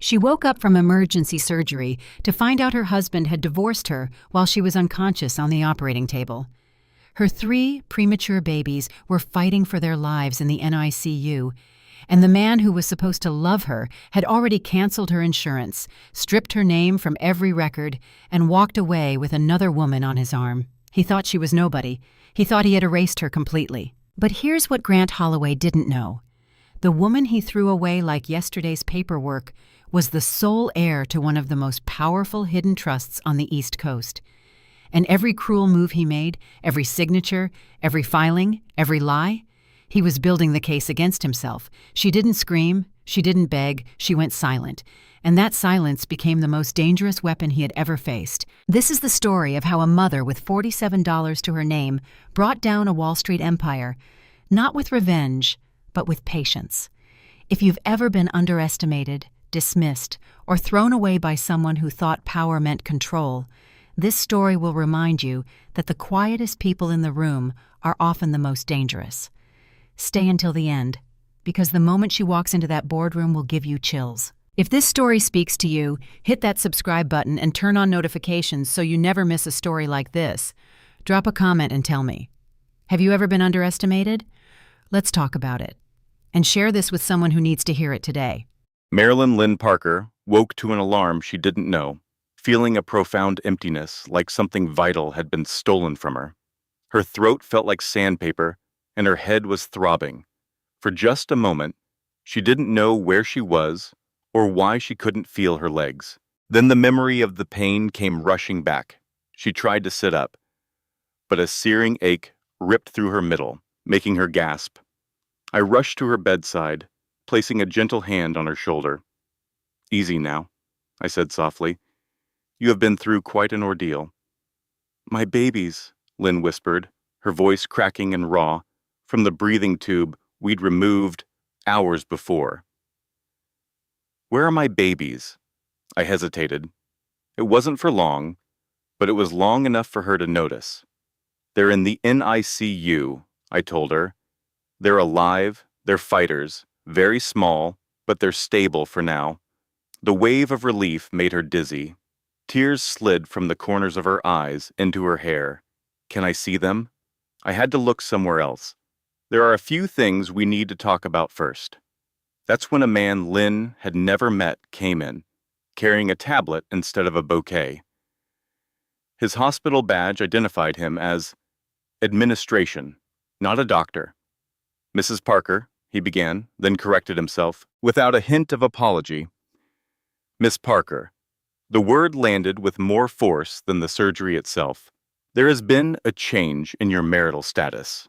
She woke up from emergency surgery to find out her husband had divorced her while she was unconscious on the operating table. Her 3 premature babies were fighting for their lives in the NICU, and the man who was supposed to love her had already canceled her insurance, stripped her name from every record, and walked away with another woman on his arm. He thought she was nobody. He thought he had erased her completely. But here's what Grant Holloway didn't know. The woman he threw away like yesterday's paperwork was the sole heir to one of the most powerful hidden trusts on the East Coast. And every cruel move he made, every signature, every filing, every lie, he was building the case against himself. She didn't scream, she didn't beg, she went silent. And that silence became the most dangerous weapon he had ever faced. This is the story of how a mother with $47 to her name brought down a Wall Street empire, not with revenge, but with patience. If you've ever been underestimated, dismissed, or thrown away by someone who thought power meant control, this story will remind you that the quietest people in the room are often the most dangerous. Stay until the end, because the moment she walks into that boardroom will give you chills. If this story speaks to you, hit that subscribe button and turn on notifications so you never miss a story like this. Drop a comment and tell me. Have you ever been underestimated? Let's talk about it. And share this with someone who needs to hear it today. Marilyn Lynn Parker woke to an alarm she didn't know, feeling a profound emptiness, like something vital had been stolen from her. Her throat felt like sandpaper, and her head was throbbing. For just a moment, she didn't know where she was or why she couldn't feel her legs. Then the memory of the pain came rushing back. She tried to sit up, but a searing ache ripped through her middle, making her gasp. I rushed to her bedside, placing a gentle hand on her shoulder. "Easy now," I said softly. "You have been through quite an ordeal." "My babies," Lynn whispered, her voice cracking and raw, from the breathing tube we'd removed hours before. "Where are my babies?" I hesitated. It wasn't for long, but it was long enough for her to notice. "They're in the NICU," I told her. "They're alive, they're fighters, very small, but they're stable for now." The wave of relief made her dizzy. Tears slid from the corners of her eyes into her hair. "Can I see them?" I had to look somewhere else. "There are a few things we need to talk about first." That's when a man Lynn had never met came in, carrying a tablet instead of a bouquet. His hospital badge identified him as administration, not a doctor. "Mrs. Parker," he began, then corrected himself, without a hint of apology. "Miss Parker." The word landed with more force than the surgery itself. "There has been a change in your marital status,"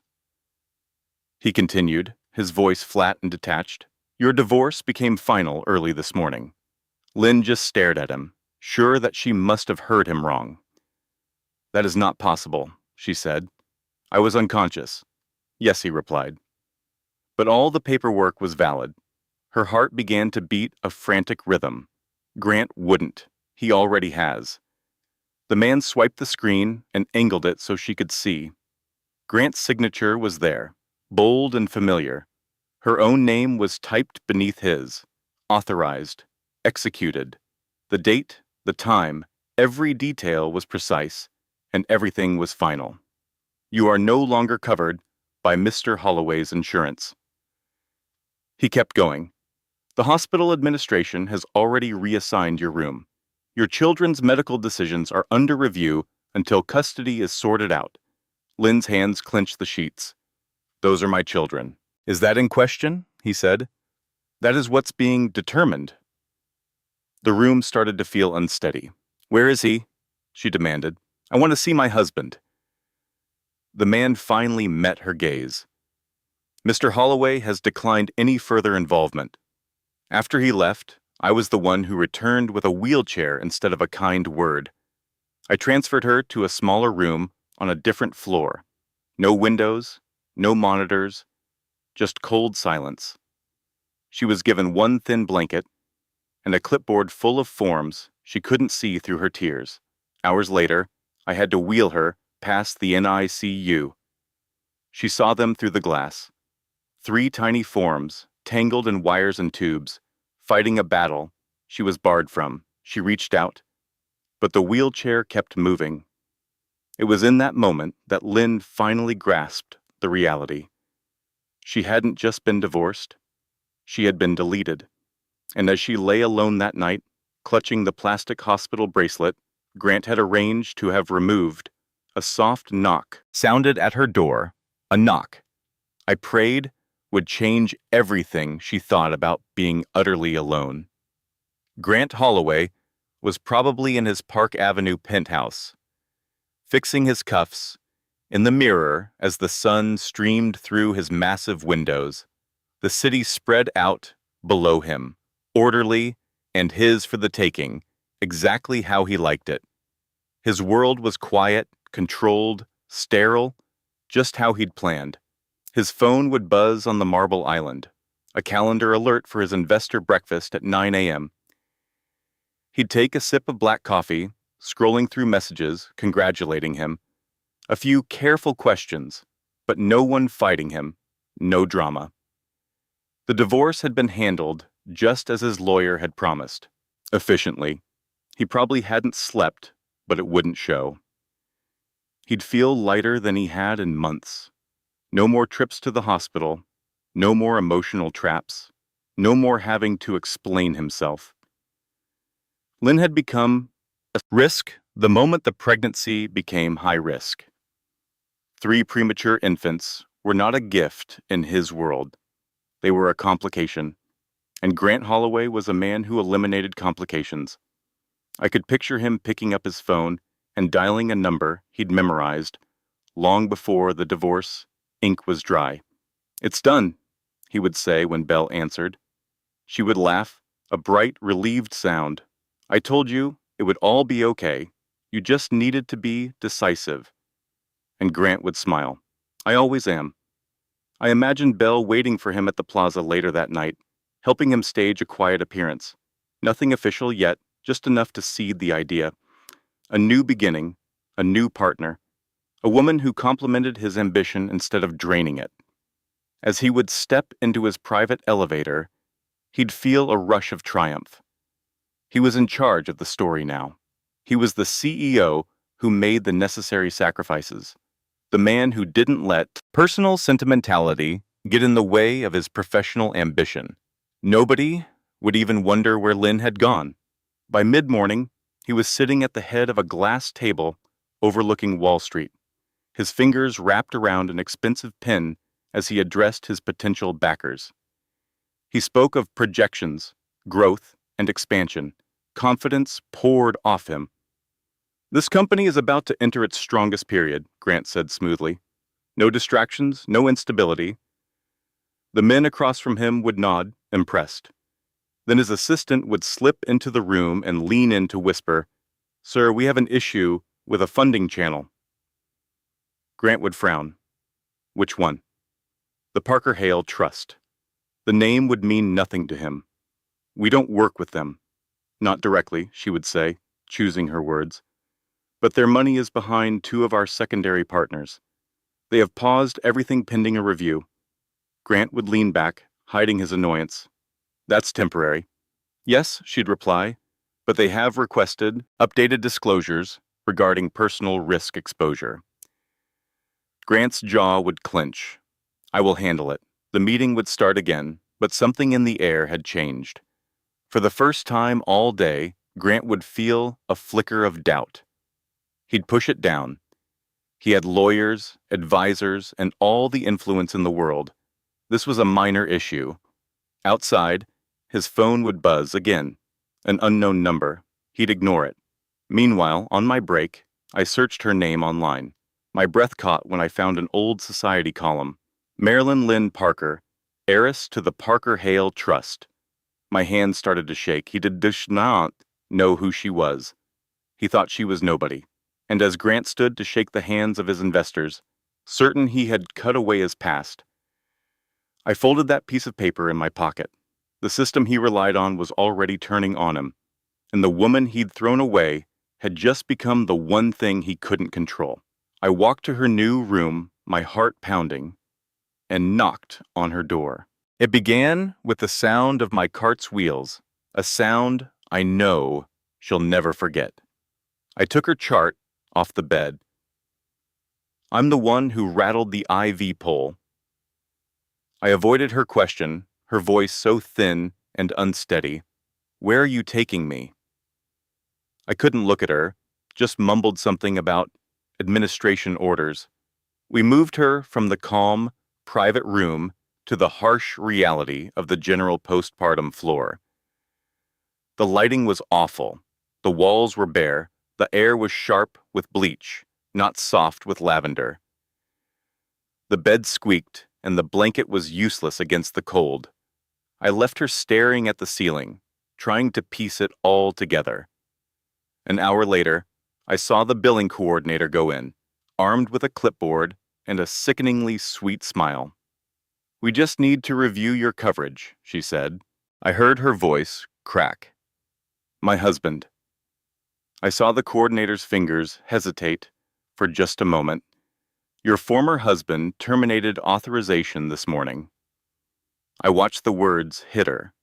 he continued, his voice flat and detached. "Your divorce became final early this morning." Lynn just stared at him, sure that she must have heard him wrong. "That is not possible," she said. "I was unconscious." "Yes," he replied. But all the paperwork was valid. Her heart began to beat a frantic rhythm. Grant wouldn't. He already has. The man swiped the screen and angled it so she could see. Grant's signature was there, bold and familiar. Her own name was typed beneath his. Authorized. Executed. The date, the time, every detail was precise, and everything was final. "You are no longer covered by Mr. Holloway's insurance." He kept going. "The hospital administration has already reassigned your room. Your children's medical decisions are under review until custody is sorted out." Lynn's hands clenched the sheets. "Those are my children." "Is that in question?" he said. "That is what's being determined." The room started to feel unsteady. "Where is he?" she demanded. "I want to see my husband." The man finally met her gaze. "Mr. Holloway has declined any further involvement. After he left, I was the one who returned with a wheelchair instead of a kind word. I transferred her to a smaller room on a different floor. No windows, no monitors, just cold silence. She was given one thin blanket and a clipboard full of forms she couldn't see through her tears. Hours later, I had to wheel her past the NICU. She saw them through the glass. 3 tiny forms, tangled in wires and tubes, fighting a battle she was barred from. She reached out, but the wheelchair kept moving. It was in that moment that Lynn finally grasped the reality. She hadn't just been divorced, she had been deleted. And as she lay alone that night, clutching the plastic hospital bracelet Grant had arranged to have removed, a soft knock sounded at her door. A knock I prayed would change everything she thought about being utterly alone. Grant Holloway was probably in his Park Avenue penthouse, fixing his cuffs in the mirror as the sun streamed through his massive windows. The city spread out below him, orderly and his for the taking, exactly how he liked it. His world was quiet, controlled, sterile, just how he'd planned. His phone would buzz on the Marble Island, a calendar alert for his investor breakfast at 9 a.m. He'd take a sip of black coffee, scrolling through messages, congratulating him. A few careful questions, but no one fighting him, no drama. The divorce had been handled just as his lawyer had promised, efficiently. He probably hadn't slept, but it wouldn't show. He'd feel lighter than he had in months. No more trips to the hospital, no more emotional traps, no more having to explain himself. Lynn had become a risk the moment the pregnancy became high risk. 3 premature infants were not a gift in his world. They were a complication, and Grant Holloway was a man who eliminated complications. I could picture him picking up his phone and dialing a number he'd memorized long before the divorce ink was dry. "It's done," he would say when Belle answered. She would laugh, a bright, relieved sound. "I told you it would all be okay. You just needed to be decisive." And Grant would smile. "I always am." I imagined Belle waiting for him at the plaza later that night, helping him stage a quiet appearance. Nothing official yet, just enough to seed the idea. A new beginning, a new partner, a woman who complemented his ambition instead of draining it. As he would step into his private elevator, he'd feel a rush of triumph. He was in charge of the story now. He was the CEO who made the necessary sacrifices. The man who didn't let personal sentimentality get in the way of his professional ambition. Nobody would even wonder where Lynn had gone. By mid-morning, he was sitting at the head of a glass table overlooking Wall Street, his fingers wrapped around an expensive pen as he addressed his potential backers. He spoke of projections, growth, and expansion. Confidence poured off him. "This company is about to enter its strongest period," Grant said smoothly. "No distractions, no instability." The men across from him would nod, impressed. Then his assistant would slip into the room and lean in to whisper, "Sir, we have an issue with a funding channel." Grant would frown. Which one? The Parker Hale Trust. The name would mean nothing to him. "We don't work with them." "Not directly," she would say, choosing her words. "But their money is behind 2 of our secondary partners. They have paused everything pending a review." Grant would lean back, hiding his annoyance. "That's temporary." "Yes," she'd reply, "but they have requested updated disclosures regarding personal risk exposure." Grant's jaw would clench. "I will handle it." The meeting would start again, but something in the air had changed. For the first time all day, Grant would feel a flicker of doubt. He'd push it down. He had lawyers, advisors, and all the influence in the world. This was a minor issue. Outside, his phone would buzz again. An unknown number. He'd ignore it. Meanwhile, on my break, I searched her name online. My breath caught when I found an old society column. Marilyn Lynn Parker, heiress to the Parker Hale Trust. My hands started to shake. He did not know who she was. He thought she was nobody. And as Grant stood to shake the hands of his investors, certain he had cut away his past, I folded that piece of paper in my pocket. The system he relied on was already turning on him, and the woman he'd thrown away had just become the one thing he couldn't control. I walked to her new room, my heart pounding, and knocked on her door. It began with the sound of my cart's wheels, a sound I know she'll never forget. I took her chart off the bed. I'm the one who rattled the IV pole. I avoided her question, her voice so thin and unsteady. Where are you taking me? I couldn't look at her, just mumbled something about administration orders. We moved her from the calm, private room to the harsh reality of the general postpartum floor. The lighting was awful. The walls were bare. The air was sharp with bleach, not soft with lavender. The bed squeaked, and the blanket was useless against the cold. I left her staring at the ceiling, trying to piece it all together. An hour later, I saw the billing coordinator go in, armed with a clipboard and a sickeningly sweet smile. "We just need to review your coverage," she said. I heard her voice crack. "My husband." I saw the coordinator's fingers hesitate for just a moment. "Your former husband terminated authorization this morning." I watched the words hit her,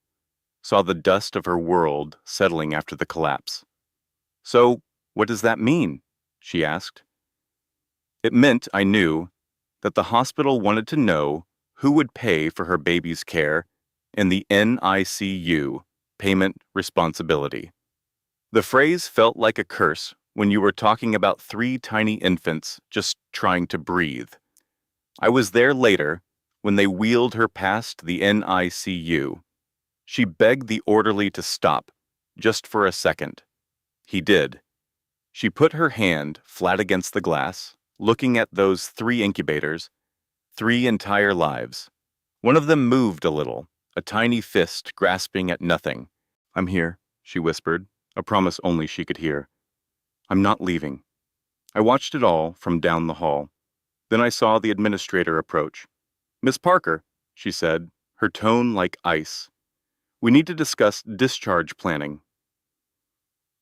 saw the dust of her world settling after the collapse. "So, what does that mean?" she asked. It meant, I knew, that the hospital wanted to know who would pay for her baby's care and the NICU, payment responsibility. The phrase felt like a curse when you were talking about 3 tiny infants just trying to breathe. I was there later when they wheeled her past the NICU. She begged the orderly to stop, just for a second. He did. She put her hand flat against the glass, looking at those 3 incubators, 3 entire lives. One of them moved a little, a tiny fist grasping at nothing. "I'm here," she whispered, a promise only she could hear. "I'm not leaving." I watched it all from down the hall. Then I saw the administrator approach. "Miss Parker," she said, her tone like ice. "We need to discuss discharge planning."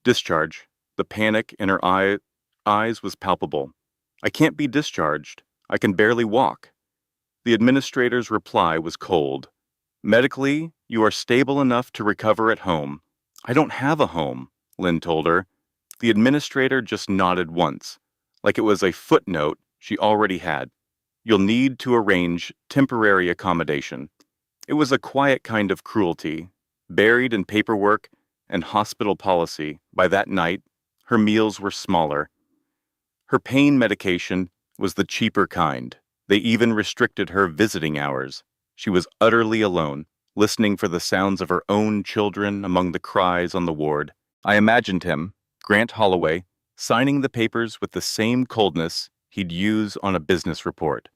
Discharge. The panic in her eyes was palpable. "I can't be discharged. I can barely walk." The administrator's reply was cold. "Medically, you are stable enough to recover at home." "I don't have a home," Lynn told her. The administrator just nodded once, like it was a footnote she already had. "You'll need to arrange temporary accommodation." It was a quiet kind of cruelty, buried in paperwork and hospital policy. By that night, her meals were smaller. Her pain medication was the cheaper kind. They even restricted her visiting hours. She was utterly alone, listening for the sounds of her own children among the cries on the ward. I imagined him, Grant Holloway, signing the papers with the same coldness he'd use on a business report.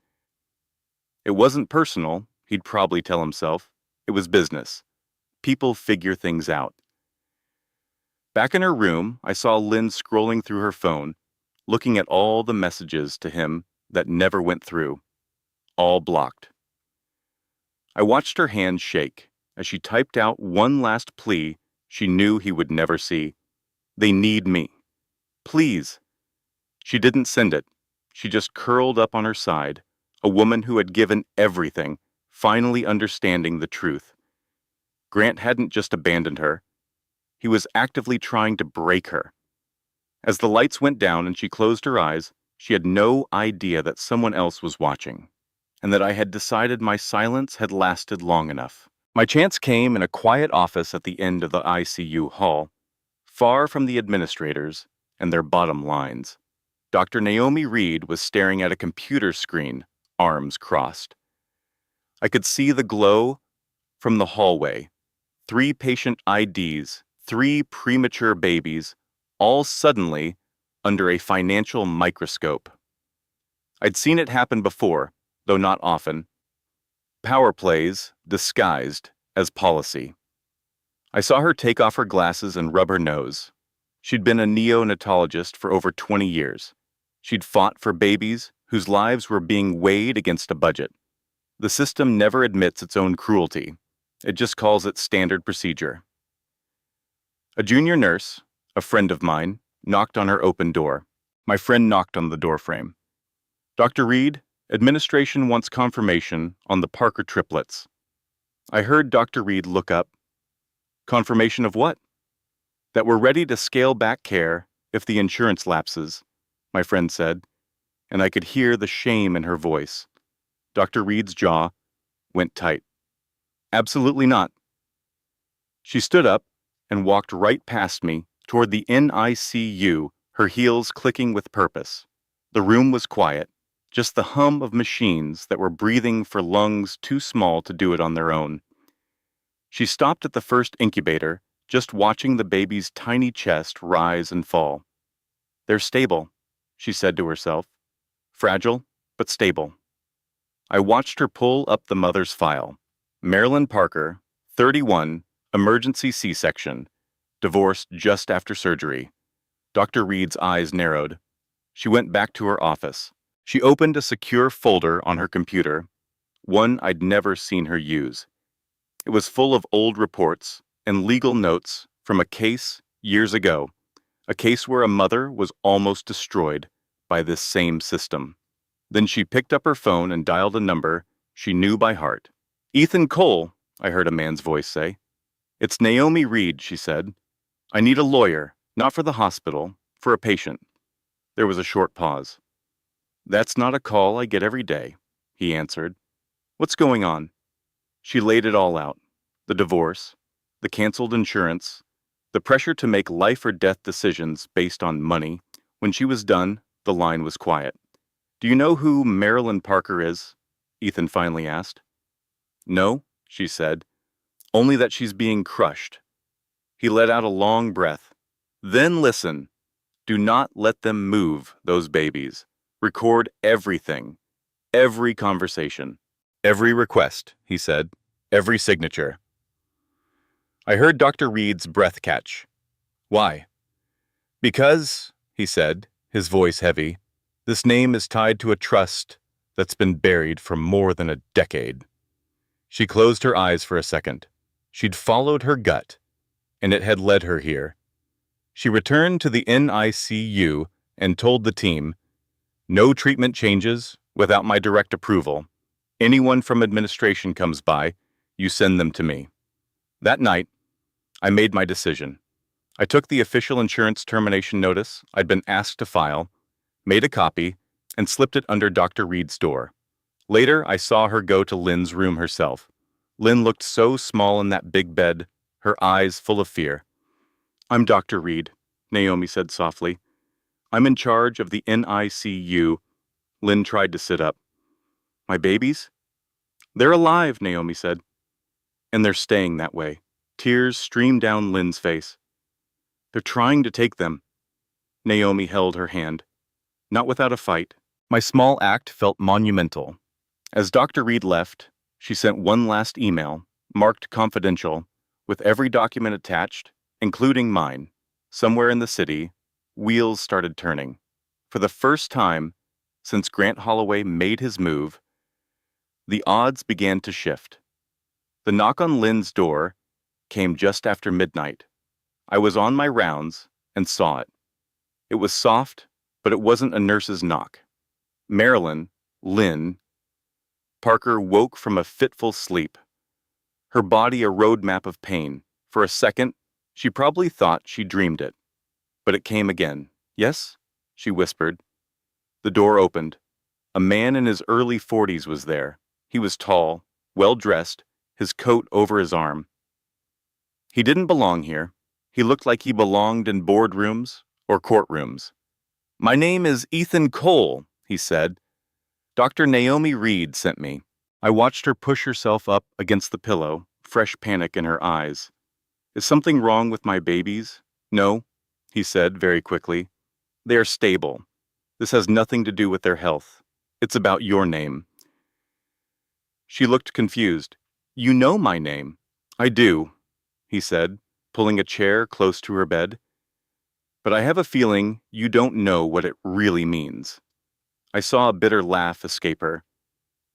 It wasn't personal, he'd probably tell himself. It was business. People figure things out. Back in her room, I saw Lynn scrolling through her phone, looking at all the messages to him that never went through, all blocked. I watched her hand shake as she typed out one last plea she knew he would never see. "They need me. Please." She didn't send it. She just curled up on her side, a woman who had given everything, finally understanding the truth. Grant hadn't just abandoned her. He was actively trying to break her. As the lights went down and she closed her eyes, she had no idea that someone else was watching, and that I had decided my silence had lasted long enough. My chance came in a quiet office at the end of the ICU hall, far from the administrators and their bottom lines. Dr. Naomi Reed was staring at a computer screen, arms crossed. I could see the glow from the hallway. 3 patient IDs, 3 premature babies, all suddenly under a financial microscope. I'd seen it happen before, though not often. Power plays disguised as policy. I saw her take off her glasses and rub her nose. She'd been a neonatologist for over 20 years. She'd fought for babies whose lives were being weighed against a budget. The system never admits its own cruelty. It just calls it standard procedure. A junior nurse, a friend of mine, knocked on her open door. My friend knocked on the doorframe. "Dr. Reed, administration wants confirmation on the Parker triplets." I heard Dr. Reed look up. "Confirmation of what?" That we're ready to scale back care if the insurance lapses, my friend said, and I could hear the shame in her voice. Dr. Reed's jaw went tight. Absolutely not. She stood up and walked right past me toward the NICU, her heels clicking with purpose. The room was quiet, just the hum of machines that were breathing for lungs too small to do it on their own. She stopped at the first incubator, just watching the baby's tiny chest rise and fall. They're stable, she said to herself. Fragile, but stable. I watched her pull up the mother's file. Marilyn Parker, 31, emergency C-section, divorced just after surgery. Dr. Reed's eyes narrowed. She went back to her office. She opened a secure folder on her computer, one I'd never seen her use. It was full of old reports and legal notes from a case years ago, a case where a mother was almost destroyed by this same system. Then she picked up her phone and dialed a number she knew by heart. Ethan Cole, I heard a man's voice say. It's Naomi Reed, she said. I need a lawyer, not for the hospital, for a patient. There was a short pause. That's not a call I get every day, he answered. What's going on? She laid it all out. The divorce, the canceled insurance, the pressure to make life or death decisions based on money. When she was done, the line was quiet. Do you know who Marilyn Parker is? Ethan finally asked. No, she said. Only that she's being crushed. He let out a long breath. Then listen. Do not let them move those babies. Record everything. Every conversation. Every request, he said. Every signature. I heard Dr. Reed's breath catch. Why? Because, he said, his voice heavy, this name is tied to a trust that's been buried for more than a decade. She closed her eyes for a second. She'd followed her gut, and it had led her here. She returned to the NICU and told the team, no treatment changes without my direct approval. Anyone from administration comes by, you send them to me. That night, I made my decision. I took the official insurance termination notice I'd been asked to file, made a copy, and slipped it under Dr. Reed's door. Later, I saw her go to Lynn's room herself. Lynn looked so small in that big bed, her eyes full of fear. I'm Dr. Reed, Naomi said softly. I'm in charge of the NICU. Lynn tried to sit up. My babies? They're alive, Naomi said. And they're staying that way. Tears streamed down Lynn's face. They're trying to take them. Naomi held her hand. Not without a fight. My small act felt monumental. As Dr. Reed left, she sent one last email, marked confidential, with every document attached, including mine. Somewhere in the city, wheels started turning. For the first time since Grant Holloway made his move, the odds began to shift. The knock on Lynn's door came just after midnight. I was on my rounds and saw it. It was soft, but it wasn't a nurse's knock. Marilyn, Lynn, Parker woke from a fitful sleep. Her body a roadmap of pain. For a second, she probably thought she dreamed it. But it came again. Yes? She whispered. The door opened. A man in his early 40s was there. He was tall, well-dressed, his coat over his arm. He didn't belong here. He looked like he belonged in boardrooms or courtrooms. My name is Ethan Cole, he said. Dr. Naomi Reed sent me. I watched her push herself up against the pillow, fresh panic in her eyes. Is something wrong with my babies? No, he said very quickly. They are stable. This has nothing to do with their health. It's about your name. She looked confused. You know my name. I do, he said, pulling a chair close to her bed. But I have a feeling you don't know what it really means. I saw a bitter laugh escape her.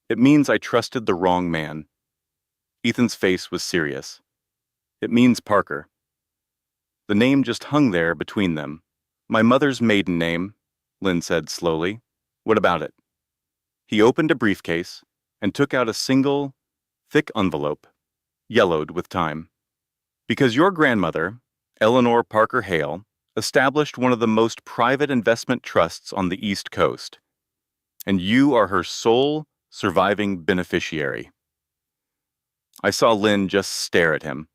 It means I trusted the wrong man. Ethan's face was serious. It means Parker. The name just hung there between them. My mother's maiden name, Lynn said slowly. What about it? He opened a briefcase and took out a single, thick envelope, yellowed with time. Because your grandmother, Eleanor Parker Hale, established one of the most private investment trusts on the East Coast, and you are her sole surviving beneficiary. I saw Lynn just stare at him,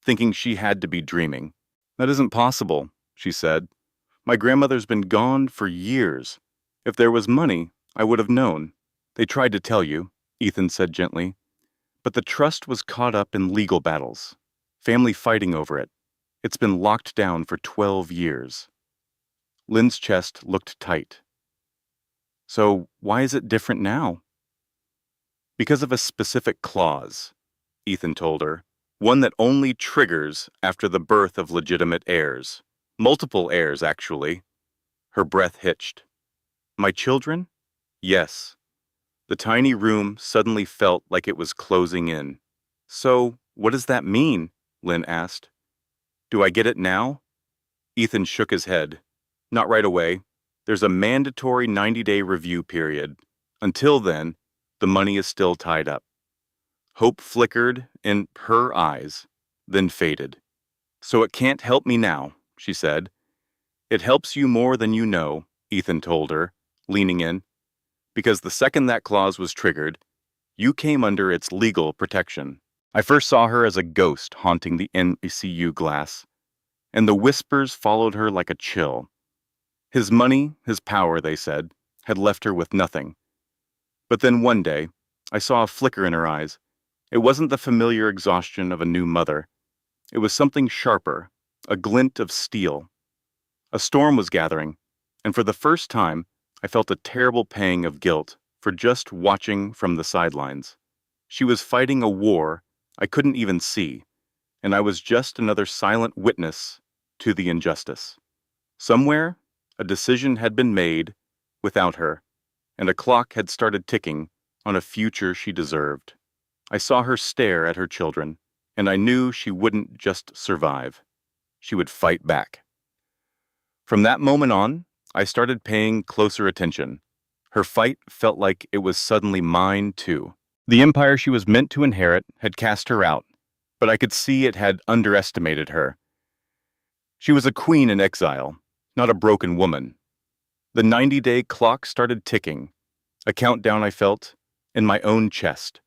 thinking she had to be dreaming. That isn't possible, she said. My grandmother's been gone for years. If there was money, I would have known. They tried to tell you, Ethan said gently, but the trust was caught up in legal battles, family fighting over it. It's been locked down for 12 years. Lynn's chest looked tight. So why is it different now? Because of a specific clause, Ethan told her, one that only triggers after the birth of legitimate heirs. Multiple heirs, actually. Her breath hitched. My children? Yes. The tiny room suddenly felt like it was closing in. So, what does that mean? Lynn asked. Do I get it now? Ethan shook his head. Not right away. There's a mandatory 90-day review period. Until then, the money is still tied up. Hope flickered in her eyes, then faded. So it can't help me now, she said. It helps you more than you know, Ethan told her, leaning in. Because the second that clause was triggered, you came under its legal protection. I first saw her as a ghost haunting the NICU glass, and the whispers followed her like a chill. His money, his power, they said, had left her with nothing. But then one day, I saw a flicker in her eyes. It wasn't the familiar exhaustion of a new mother. It was something sharper, a glint of steel. A storm was gathering, and for the first time, I felt a terrible pang of guilt for just watching from the sidelines. She was fighting a war I couldn't even see, and I was just another silent witness to the injustice. Somewhere, a decision had been made without her, and a clock had started ticking on a future she deserved. I saw her stare at her children, and I knew she wouldn't just survive. She would fight back. From that moment on, I started paying closer attention. Her fight felt like it was suddenly mine, too. The empire she was meant to inherit had cast her out, but I could see it had underestimated her. She was a queen in exile, not a broken woman. The 90-day clock started ticking, a countdown I felt in my own chest.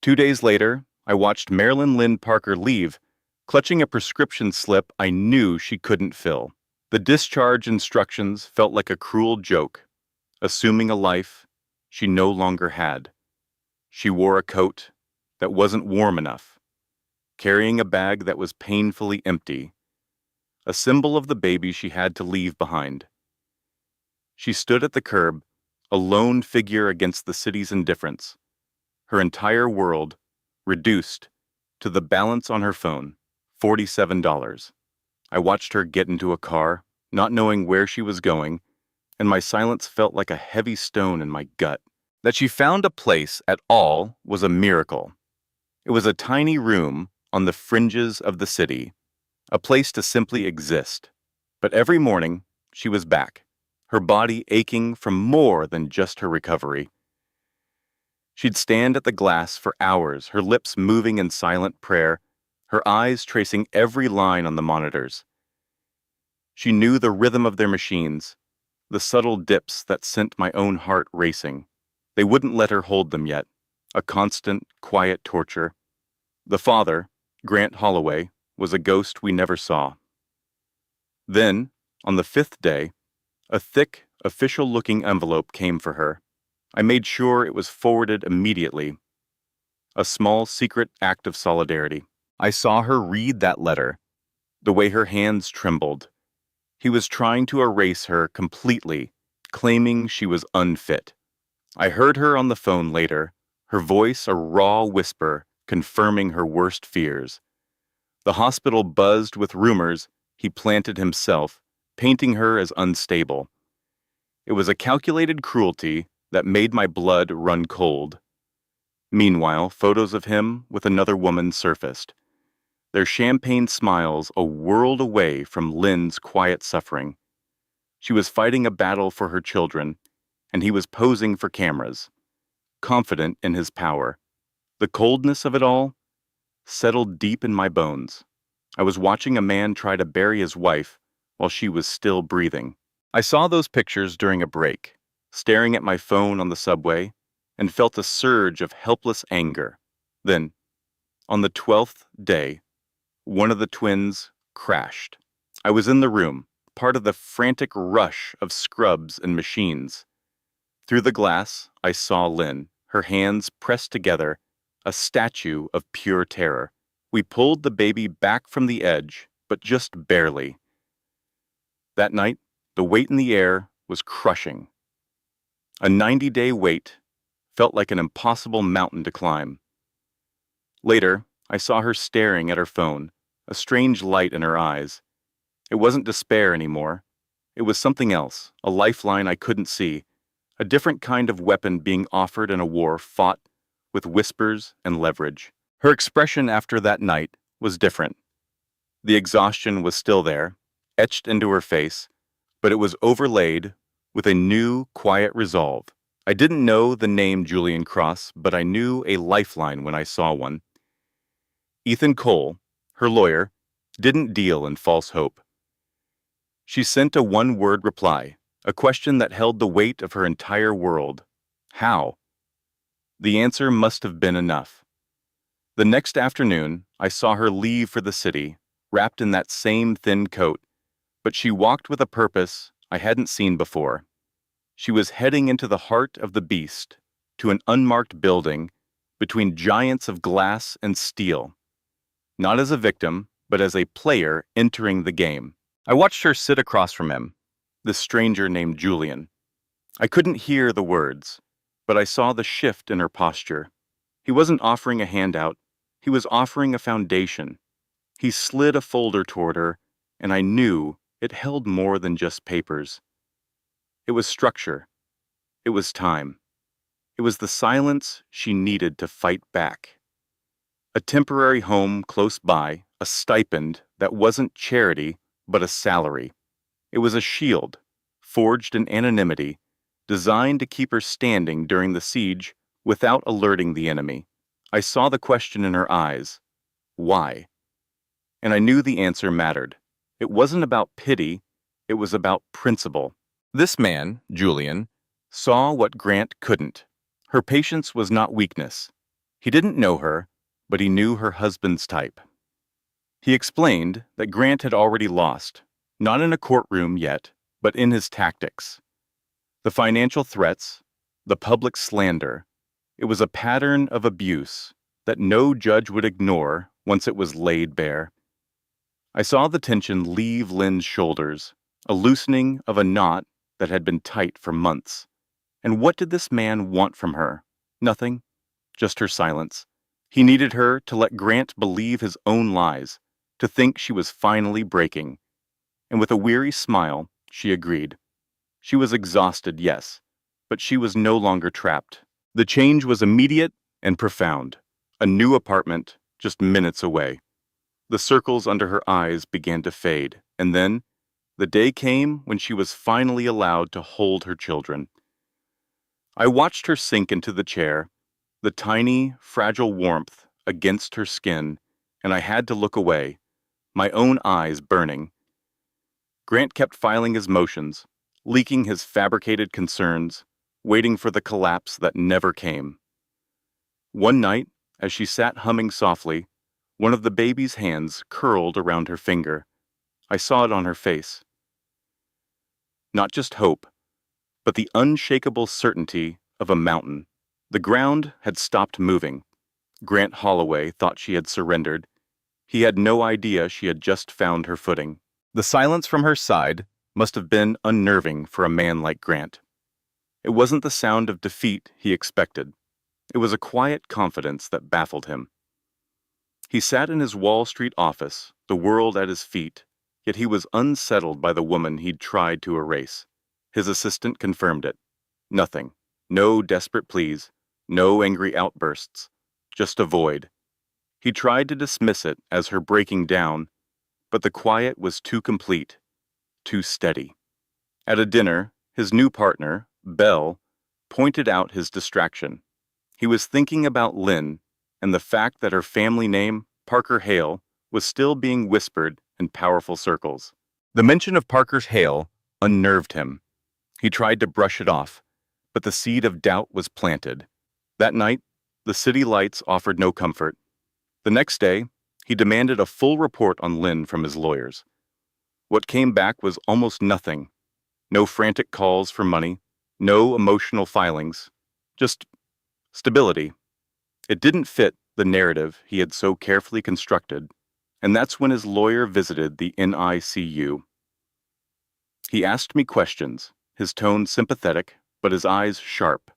2 days later, I watched Marilyn Lynn Parker leave, clutching a prescription slip I knew she couldn't fill. The discharge instructions felt like a cruel joke, assuming a life she no longer had. She wore a coat that wasn't warm enough, carrying a bag that was painfully empty, a symbol of the baby she had to leave behind. She stood at the curb, a lone figure against the city's indifference, her entire world reduced to the balance on her phone, $47. I watched her get into a car, not knowing where she was going, and my silence felt like a heavy stone in my gut. That she found a place at all was a miracle. It was a tiny room on the fringes of the city, a place to simply exist. But every morning, she was back, her body aching from more than just her recovery. She'd stand at the glass for hours, her lips moving in silent prayer, her eyes tracing every line on the monitors. She knew the rhythm of their machines, the subtle dips that sent my own heart racing. They wouldn't let her hold them yet, a constant, quiet torture. The father, Grant Holloway, was a ghost we never saw. Then, on the 5th day, a thick, official-looking envelope came for her. I made sure it was forwarded immediately. A small, secret act of solidarity. I saw her read that letter, the way her hands trembled. He was trying to erase her completely, claiming she was unfit. I heard her on the phone later, her voice a raw whisper confirming her worst fears. The hospital buzzed with rumors he planted himself, painting her as unstable. It was a calculated cruelty that made my blood run cold. Meanwhile, photos of him with another woman surfaced, their champagne smiles a world away from Lynn's quiet suffering. She was fighting a battle for her children, and he was posing for cameras, confident in his power. The coldness of it all settled deep in my bones. I was watching a man try to bury his wife while she was still breathing. I saw those pictures during a break, staring at my phone on the subway, and felt a surge of helpless anger. Then, on the 12th day, one of the twins crashed. I was in the room, part of the frantic rush of scrubs and machines. Through the glass, I saw Lynn, her hands pressed together, a statue of pure terror. We pulled the baby back from the edge, but just barely. That night, the weight in the air was crushing. A 90-day wait felt like an impossible mountain to climb. Later, I saw her staring at her phone, a strange light in her eyes. It wasn't despair anymore. It was something else, a lifeline I couldn't see, a different kind of weapon being offered in a war fought with whispers and leverage. Her expression after that night was different. The exhaustion was still there, etched into her face, but it was overlaid with a new, quiet resolve. I didn't know the name Julian Cross, but I knew a lifeline when I saw one. Ethan Cole, her lawyer, didn't deal in false hope. She sent a one-word reply, a question that held the weight of her entire world. How? The answer must have been enough. The next afternoon, I saw her leave for the city, wrapped in that same thin coat, but she walked with a purpose I hadn't seen before. She was heading into the heart of the beast, to an unmarked building between giants of glass and steel. Not as a victim, but as a player entering the game. I watched her sit across from him, this stranger named Julian. I couldn't hear the words, but I saw the shift in her posture. He wasn't offering a handout, he was offering a foundation. He slid a folder toward her, and I knew it held more than just papers. It was structure. It was time. It was the silence she needed to fight back. A temporary home close by, a stipend that wasn't charity, but a salary. It was a shield, forged in anonymity, designed to keep her standing during the siege without alerting the enemy. I saw the question in her eyes. Why? And I knew the answer mattered. It wasn't about pity, it was about principle. This man, Julian, saw what Grant couldn't. Her patience was not weakness. He didn't know her, but he knew her husband's type. He explained that Grant had already lost, not in a courtroom yet, but in his tactics. The financial threats, the public slander, it was a pattern of abuse that no judge would ignore once it was laid bare. I saw the tension leave Lynn's shoulders, a loosening of a knot that had been tight for months. And what did this man want from her? Nothing, just her silence. He needed her to let Grant believe his own lies, to think she was finally breaking. And with a weary smile, she agreed. She was exhausted, yes, but she was no longer trapped. The change was immediate and profound. A new apartment, just minutes away. The circles under her eyes began to fade, and then, the day came when she was finally allowed to hold her children. I watched her sink into the chair, the tiny, fragile warmth against her skin, and I had to look away, my own eyes burning. Grant kept filing his motions, leaking his fabricated concerns, waiting for the collapse that never came. One night, as she sat humming softly, one of the baby's hands curled around her finger. I saw it on her face. Not just hope, but the unshakable certainty of a mountain. The ground had stopped moving. Grant Holloway thought she had surrendered. He had no idea she had just found her footing. The silence from her side must have been unnerving for a man like Grant. It wasn't the sound of defeat he expected. It was a quiet confidence that baffled him. He sat in his Wall Street office, the world at his feet, yet he was unsettled by the woman he'd tried to erase. His assistant confirmed it. Nothing. No desperate pleas. No angry outbursts. Just a void. He tried to dismiss it as her breaking down, but the quiet was too complete, too steady. At a dinner, his new partner, Belle, pointed out his distraction. He was thinking about Lynn and the fact that her family name, Parker Hale, was still being whispered in powerful circles. The mention of Parker's hail unnerved him. He tried to brush it off, but the seed of doubt was planted. That night, the city lights offered no comfort. The next day, he demanded a full report on Lynn from his lawyers. What came back was almost nothing. No frantic calls for money, no emotional filings, just stability. It didn't fit the narrative he had so carefully constructed, and that's when his lawyer visited the NICU. He asked me questions, his tone sympathetic, but his eyes sharp,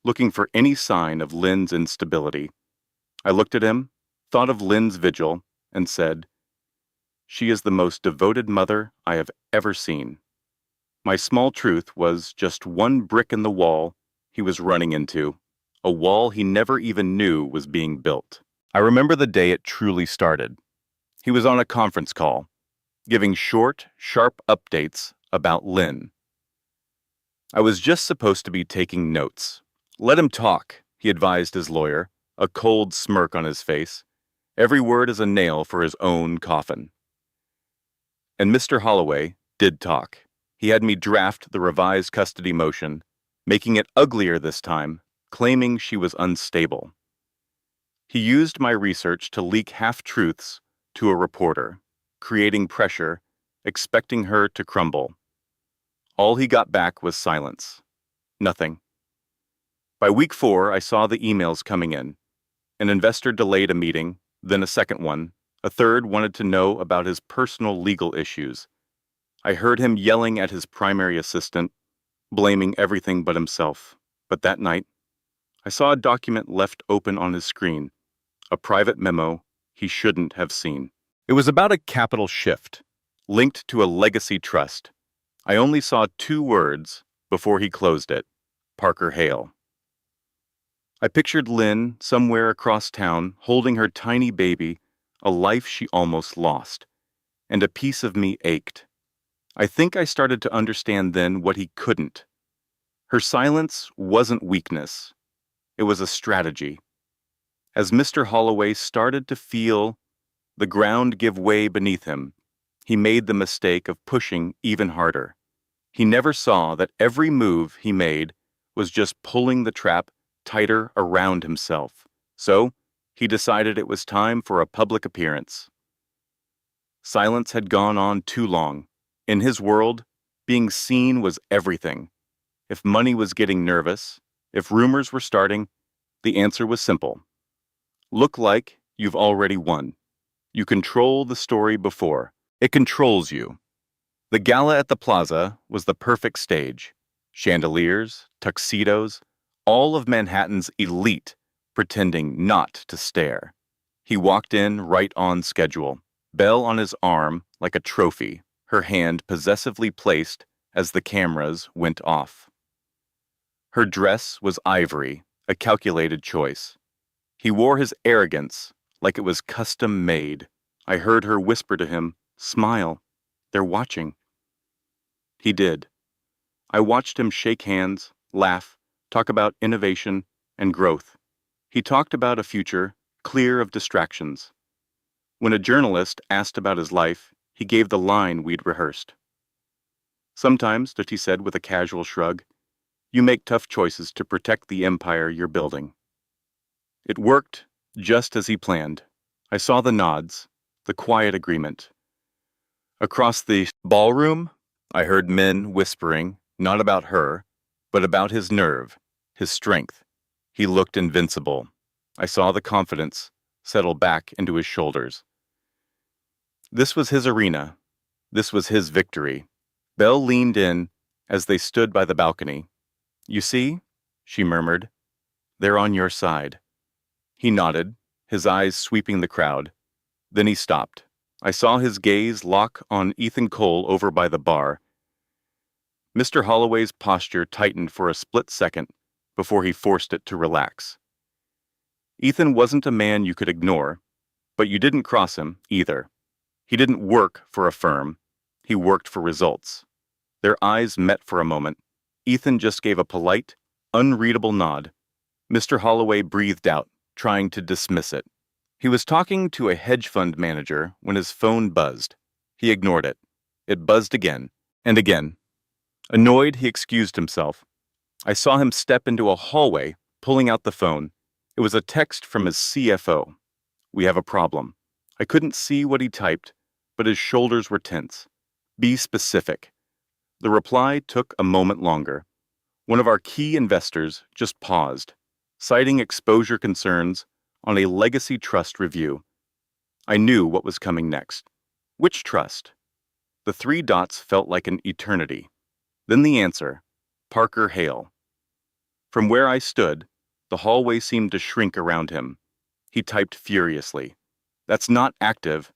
looking for any sign of Lynn's instability. I looked at him, thought of Lynn's vigil, and said, "She is the most devoted mother I have ever seen." My small truth was just one brick in the wall he was running into, a wall he never even knew was being built. I remember the day it truly started. He was on a conference call, giving short, sharp updates about Lynn. I was just supposed to be taking notes. "Let him talk," he advised his lawyer, a cold smirk on his face. Every word is a nail for his own coffin. And Mr. Holloway did talk. He had me draft the revised custody motion, making it uglier this time, claiming she was unstable. He used my research to leak half-truths to a reporter, creating pressure, expecting her to crumble. All he got back was silence. Nothing. By week 4, I saw the emails coming in. An investor delayed a meeting, then a second one. A third wanted to know about his personal legal issues. I heard him yelling at his primary assistant, blaming everything but himself. But that night, I saw a document left open on his screen, a private memo he shouldn't have seen. It was about a capital shift, linked to a legacy trust. I only saw 2 words before he closed it: Parker Hale. I pictured Lynn somewhere across town, holding her tiny baby, a life she almost lost, and a piece of me ached. I think I started to understand then what he couldn't. Her silence wasn't weakness. It was a strategy. As Mr. Holloway started to feel the ground give way beneath him, he made the mistake of pushing even harder. He never saw that every move he made was just pulling the trap tighter around himself. So, he decided it was time for a public appearance. Silence had gone on too long. In his world, being seen was everything. If money was getting nervous, if rumors were starting, the answer was simple. Look like you've already won. You control the story before it controls you. The gala at the plaza was the perfect stage. Chandeliers, tuxedos, all of Manhattan's elite pretending not to stare. He walked in right on schedule, bell on his arm like a trophy, her hand possessively placed as the cameras went off. Her dress was ivory, a calculated choice. He wore his arrogance like it was custom made. I heard her whisper to him, "Smile, they're watching." He did. I watched him shake hands, laugh, talk about innovation and growth. He talked about a future clear of distractions. When a journalist asked about his life, he gave the line we'd rehearsed. "Sometimes," he said with a casual shrug, "you make tough choices to protect the empire you're building." It worked just as he planned. I saw the nods, the quiet agreement. Across the ballroom, I heard men whispering, not about her, but about his nerve, his strength. He looked invincible. I saw the confidence settle back into his shoulders. This was his arena. This was his victory. Belle leaned in as they stood by the balcony. "You see," she murmured, "they're on your side." He nodded, his eyes sweeping the crowd. Then he stopped. I saw his gaze lock on Ethan Cole over by the bar. Mr. Holloway's posture tightened for a split second before he forced it to relax. Ethan wasn't a man you could ignore, but you didn't cross him either. He didn't work for a firm. He worked for results. Their eyes met for a moment. Ethan just gave a polite, unreadable nod. Mr. Holloway breathed out, trying to dismiss it. He was talking to a hedge fund manager when his phone buzzed. He ignored it. It buzzed again and again. Annoyed, he excused himself. I saw him step into a hallway, pulling out the phone. It was a text from his CFO. "We have a problem." I couldn't see what he typed, but his shoulders were tense. "Be specific." The reply took a moment longer. One of our key investors just paused, citing exposure concerns on a legacy trust review. I knew what was coming next. Which trust? The three dots felt like an eternity. Then the answer, Parker Hale. From where I stood, the hallway seemed to shrink around him. He typed furiously. "That's not active.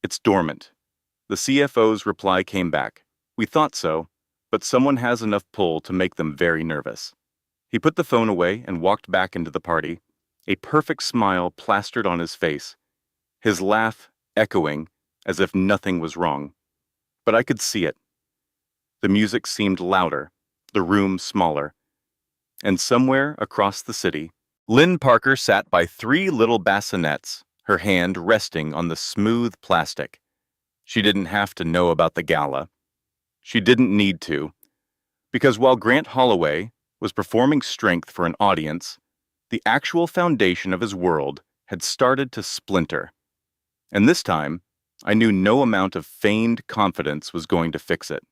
It's dormant." The CFO's reply came back. "We thought so, but someone has enough pull to make them very nervous." He put the phone away and walked back into the party, a perfect smile plastered on his face, his laugh echoing as if nothing was wrong. But I could see it. The music seemed louder, the room smaller. And somewhere across the city, Lynn Parker sat by three little bassinets, her hand resting on the smooth plastic. She didn't have to know about the gala. She didn't need to, because while Grant Holloway was performing strength for an audience, the actual foundation of his world had started to splinter. And this time, I knew no amount of feigned confidence was going to fix it.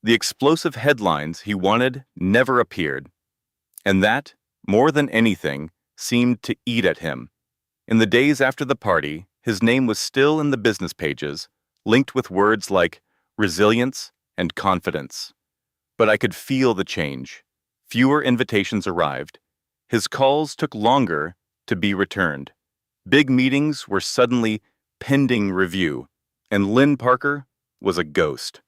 The explosive headlines he wanted never appeared, and that, more than anything, seemed to eat at him. In the days after the party, his name was still in the business pages, linked with words like resilience and confidence. But I could feel the change. Fewer invitations arrived. His calls took longer to be returned. Big meetings were suddenly pending review, and Lynn Parker was a ghost.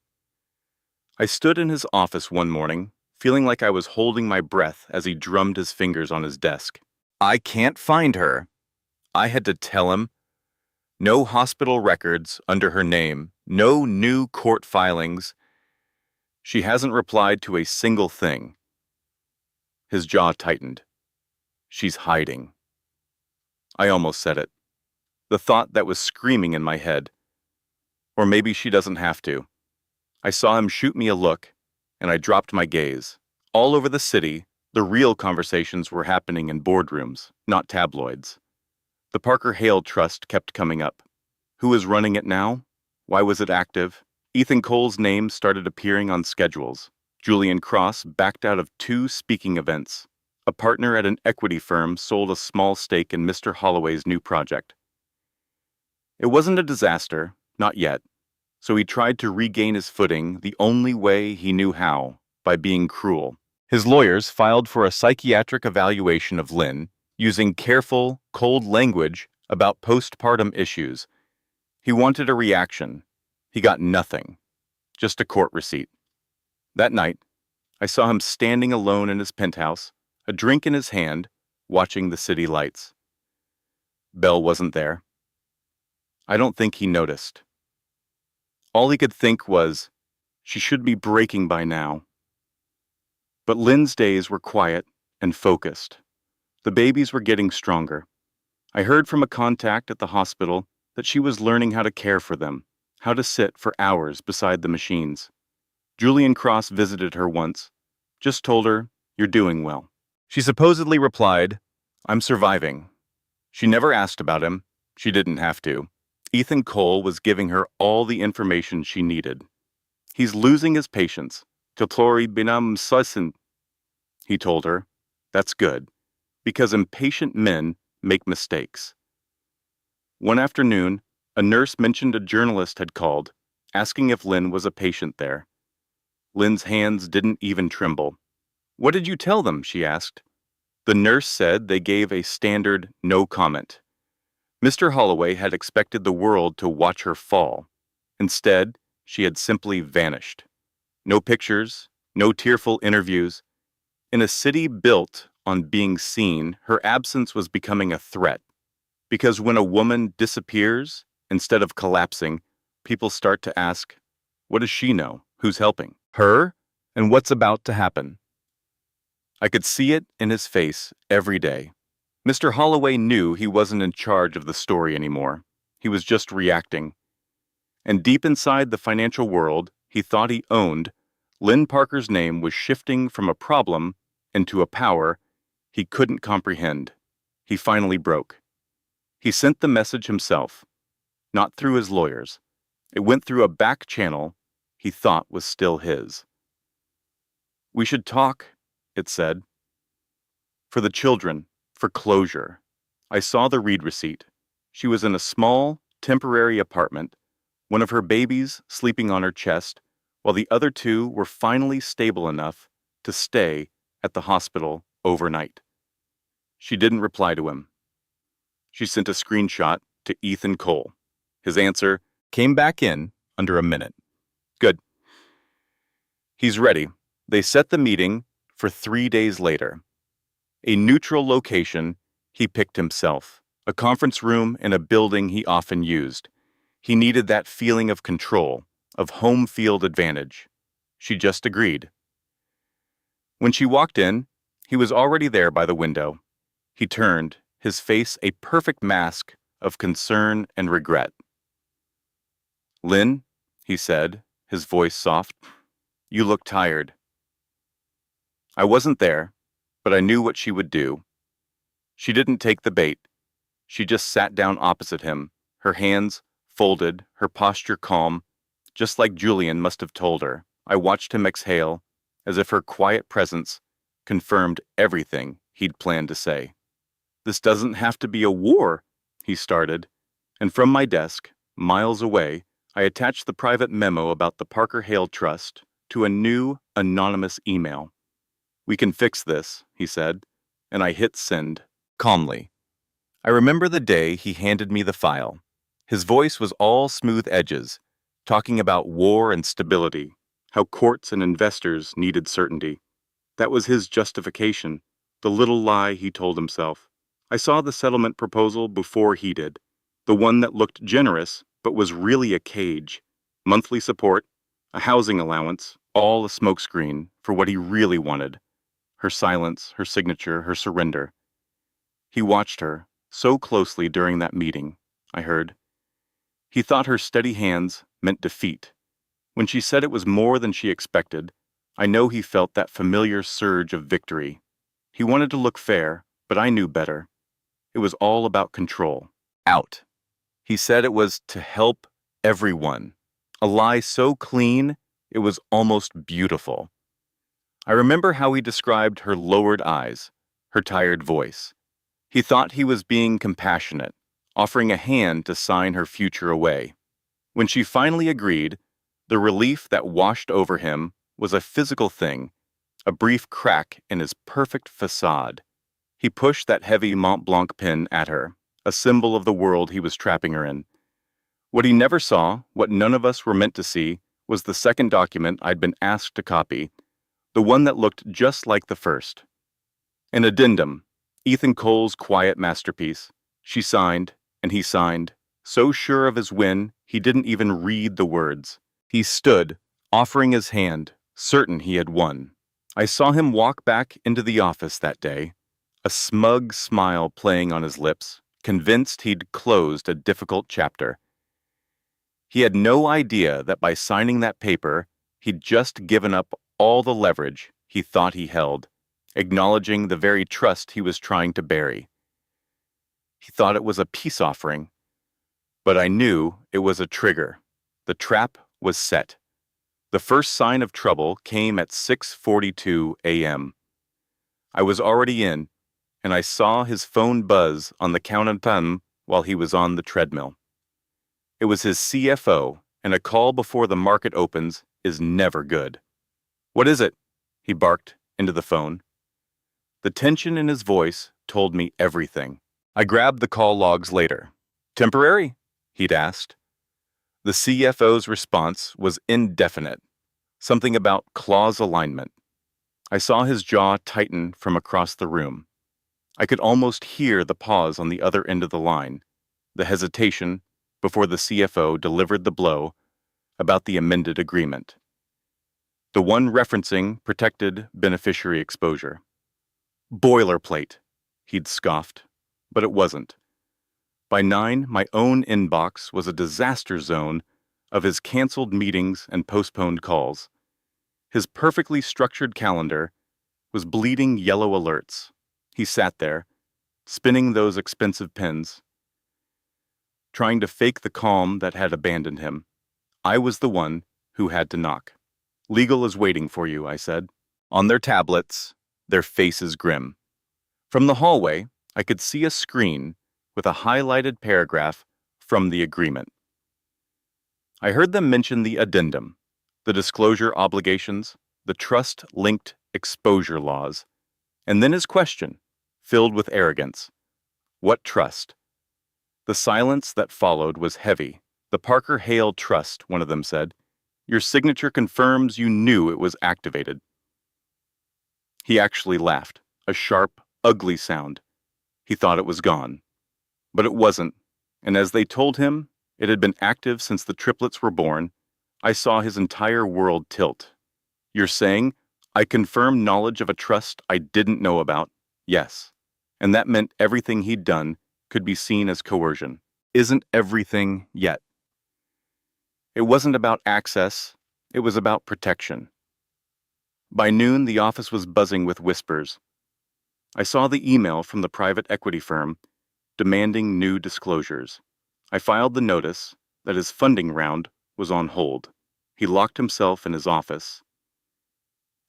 I stood in his office one morning, feeling like I was holding my breath as he drummed his fingers on his desk. "I can't find her." I had to tell him. No hospital records under her name, no new court filings. She hasn't replied to a single thing. His jaw tightened. "She's hiding." I almost said it. The thought that was screaming in my head. Or maybe she doesn't have to. I saw him shoot me a look, and I dropped my gaze. All over the city, the real conversations were happening in boardrooms, not tabloids. The Parker Hale Trust kept coming up. Who is running it now? Why was it active? Ethan Cole's name started appearing on schedules. Julian Cross backed out of 2 speaking events. A partner at an equity firm sold a small stake in Mr. Holloway's new project. It wasn't a disaster, not yet. So he tried to regain his footing the only way he knew how, by being cruel. His lawyers filed for a psychiatric evaluation of Lynn, using careful, cold language about postpartum issues. He wanted a reaction. He got nothing, just a court receipt. That night, I saw him standing alone in his penthouse, a drink in his hand, watching the city lights. Belle wasn't there. I don't think he noticed. All he could think was, she should be breaking by now. But Lynn's days were quiet and focused. The babies were getting stronger. I heard from a contact at the hospital that she was learning how to care for them, how to sit for hours beside the machines. Julian Cross visited her once, just told her, "You're doing well." She supposedly replied, "I'm surviving." She never asked about him. She didn't have to. Ethan Cole was giving her all the information she needed. "He's losing his patience. Totlori binam sasin," he told her. "That's good, because impatient men make mistakes." One afternoon, a nurse mentioned a journalist had called, asking if Lynn was a patient there. Lynn's hands didn't even tremble. "What did you tell them?" she asked. The nurse said they gave a standard no comment. Mr. Holloway had expected the world to watch her fall. Instead, she had simply vanished. No pictures, no tearful interviews. In a city built on being seen, her absence was becoming a threat. Because when a woman disappears, instead of collapsing, people start to ask, what does she know? Who's helping? Her? And what's about to happen? I could see it in his face every day. Mr. Holloway knew he wasn't in charge of the story anymore. He was just reacting. And deep inside the financial world he thought he owned, Lynn Parker's name was shifting from a problem into a power he couldn't comprehend. He finally broke. He sent the message himself, not through his lawyers. It went through a back channel he thought was still his. "We should talk," it said. "For the children, for closure." I saw the read receipt. She was in a small, temporary apartment, one of her babies sleeping on her chest, while the other two were finally stable enough to stay at the hospital overnight. She didn't reply to him. She sent a screenshot to Ethan Cole. His answer came back in under a minute. "Good. He's ready." They set the meeting for 3 days later. A neutral location he picked himself, a conference room in a building he often used. He needed that feeling of control, of home field advantage. She just agreed. When she walked in, he was already there by the window. He turned, his face a perfect mask of concern and regret. "Lynn," he said, his voice soft, "you look tired." I wasn't there, but I knew what she would do. She didn't take the bait. She just sat down opposite him, her hands folded, her posture calm, just like Julian must have told her. I watched him exhale, as if her quiet presence confirmed everything he'd planned to say. "This doesn't have to be a war," he started, and from my desk, miles away, I attached the private memo about the Parker Hale Trust to a new, anonymous email. "We can fix this," he said, and I hit send, calmly. I remember the day he handed me the file. His voice was all smooth edges, talking about war and stability, how courts and investors needed certainty. That was his justification, the little lie he told himself. I saw the settlement proposal before he did, the one that looked generous but was really a cage. Monthly support, a housing allowance, all a smokescreen for what he really wanted. Her silence, her signature, her surrender. He watched her so closely during that meeting, I heard. He thought her steady hands meant defeat. When she said it was more than she expected, I know he felt that familiar surge of victory. He wanted to look fair, but I knew better. It was all about control. Out. He said it was to help everyone. A lie so clean, it was almost beautiful. I remember how he described her lowered eyes, her tired voice. He thought he was being compassionate, offering a hand to sign her future away. When she finally agreed, the relief that washed over him was a physical thing, a brief crack in his perfect facade. He pushed that heavy Mont Blanc pen at her, a symbol of the world he was trapping her in. What he never saw, what none of us were meant to see, was the second document I'd been asked to copy, the one that looked just like the first. An addendum, Ethan Cole's quiet masterpiece. She signed, and he signed, so sure of his win he didn't even read the words. He stood, offering his hand, certain he had won. I saw him walk back into the office that day, a smug smile playing on his lips, convinced he'd closed a difficult chapter. He had no idea that by signing that paper, he'd just given up all the leverage he thought he held, acknowledging the very trust he was trying to bury. He thought it was a peace offering, but I knew it was a trigger. The trap was set. The first sign of trouble came at 6:42 a.m. I was already in, and I saw his phone buzz on the counter while he was on the treadmill. It was his CFO, and a call before the market opens is never good. "What is it?" he barked into the phone. The tension in his voice told me everything. I grabbed the call logs later. "Temporary?" he'd asked. The CFO's response was indefinite, something about clause alignment. I saw his jaw tighten from across the room. I could almost hear the pause on the other end of the line, the hesitation before the CFO delivered the blow about the amended agreement. The one referencing protected beneficiary exposure. "Boilerplate," he'd scoffed. But it wasn't. By 9, my own inbox was a disaster zone of his canceled meetings and postponed calls. His perfectly structured calendar was bleeding yellow alerts. He sat there, spinning those expensive pens, trying to fake the calm that had abandoned him. I was the one who had to knock. "Legal is waiting for you," I said. On their tablets, their faces grim. From the hallway, I could see a screen with a highlighted paragraph from the agreement. I heard them mention the addendum, the disclosure obligations, the trust-linked exposure laws, and then his question, filled with arrogance. What trust? The silence that followed was heavy. "The Parker Hale Trust," one of them said. "Your signature confirms you knew it was activated." He actually laughed, a sharp, ugly sound. He thought it was gone. But it wasn't, and as they told him it had been active since the triplets were born, I saw his entire world tilt. "You're saying I confirmed knowledge of a trust I didn't know about?" "Yes." And that meant everything he'd done could be seen as coercion. Isn't everything yet. It wasn't about access, it was about protection. By noon, the office was buzzing with whispers. I saw the email from the private equity firm demanding new disclosures. I filed the notice that his funding round was on hold. He locked himself in his office,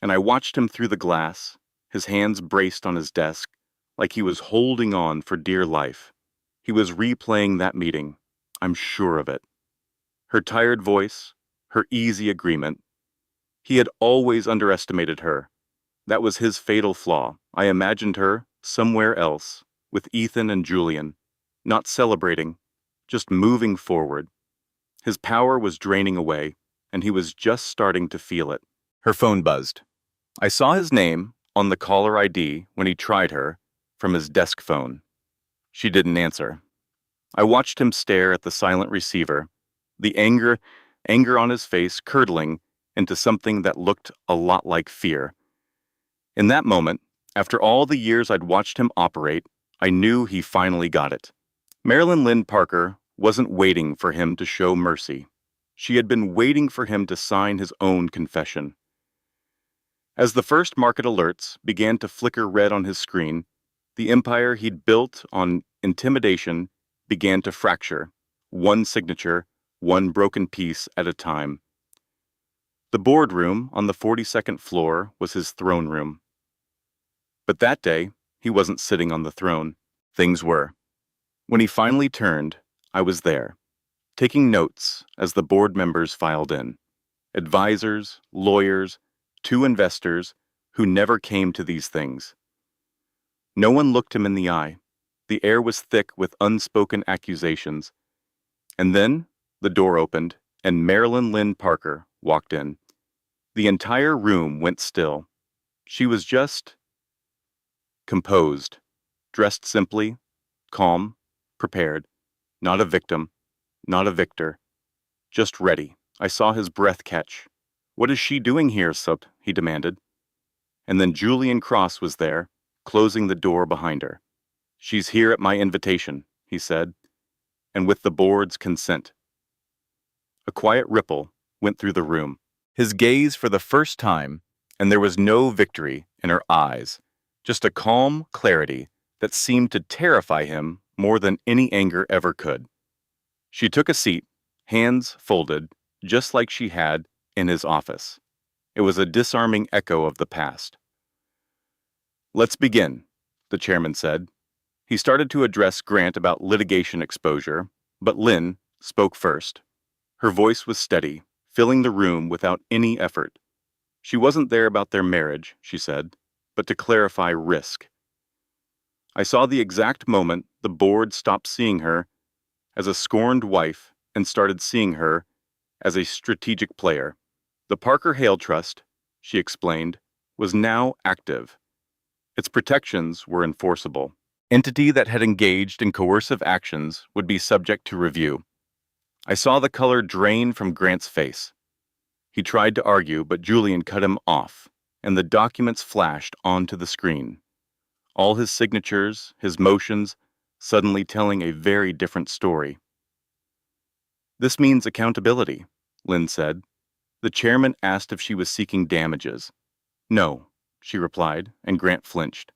and I watched him through the glass, his hands braced on his desk, like he was holding on for dear life. He was replaying that meeting, I'm sure of it. Her tired voice, her easy agreement. He had always underestimated her. That was his fatal flaw. I imagined her somewhere else, with Ethan and Julian, not celebrating, just moving forward. His power was draining away, and he was just starting to feel it. Her phone buzzed. I saw his name on the caller ID when he tried her from his desk phone. She didn't answer. I watched him stare at the silent receiver, the anger on his face curdling into something that looked a lot like fear. In that moment, after all the years I'd watched him operate, I knew he finally got it. Marilyn Lynn Parker wasn't waiting for him to show mercy. She had been waiting for him to sign his own confession. As the first market alerts began to flicker red on his screen, the empire he'd built on intimidation began to fracture, one signature, one broken piece at a time. The boardroom on the 42nd floor was his throne room. But that day, he wasn't sitting on the throne. Things were. When he finally turned, I was there, taking notes as the board members filed in. Advisors, lawyers, 2 investors who never came to these things. No one looked him in the eye. The air was thick with unspoken accusations. And then the door opened, and Marilyn Lynn Parker walked in. The entire room went still. She was just composed, dressed simply, calm, prepared, not a victim, not a victor, just ready. I saw his breath catch. "What is she doing here, Sup?" he demanded. And then Julian Cross was there, closing the door behind her. "She's here at my invitation," he said, "and with the board's consent." A quiet ripple went through the room. His gaze for the first time, and there was no victory in her eyes, just a calm clarity that seemed to terrify him more than any anger ever could. She took a seat, hands folded, just like she had in his office. It was a disarming echo of the past. "Let's begin," the chairman said. He started to address Grant about litigation exposure, but Lynn spoke first. Her voice was steady, filling the room without any effort. She wasn't there about their marriage, she said, but to clarify risk. I saw the exact moment the board stopped seeing her as a scorned wife and started seeing her as a strategic player. The Parker Hale Trust, she explained, was now active. Its protections were enforceable. Entity that had engaged in coercive actions would be subject to review. I saw the color drain from Grant's face. He tried to argue, but Julian cut him off, and the documents flashed onto the screen. All his signatures, his motions, suddenly telling a very different story. "This means accountability," Lynn said. The chairman asked if she was seeking damages. "No," she replied, and Grant flinched.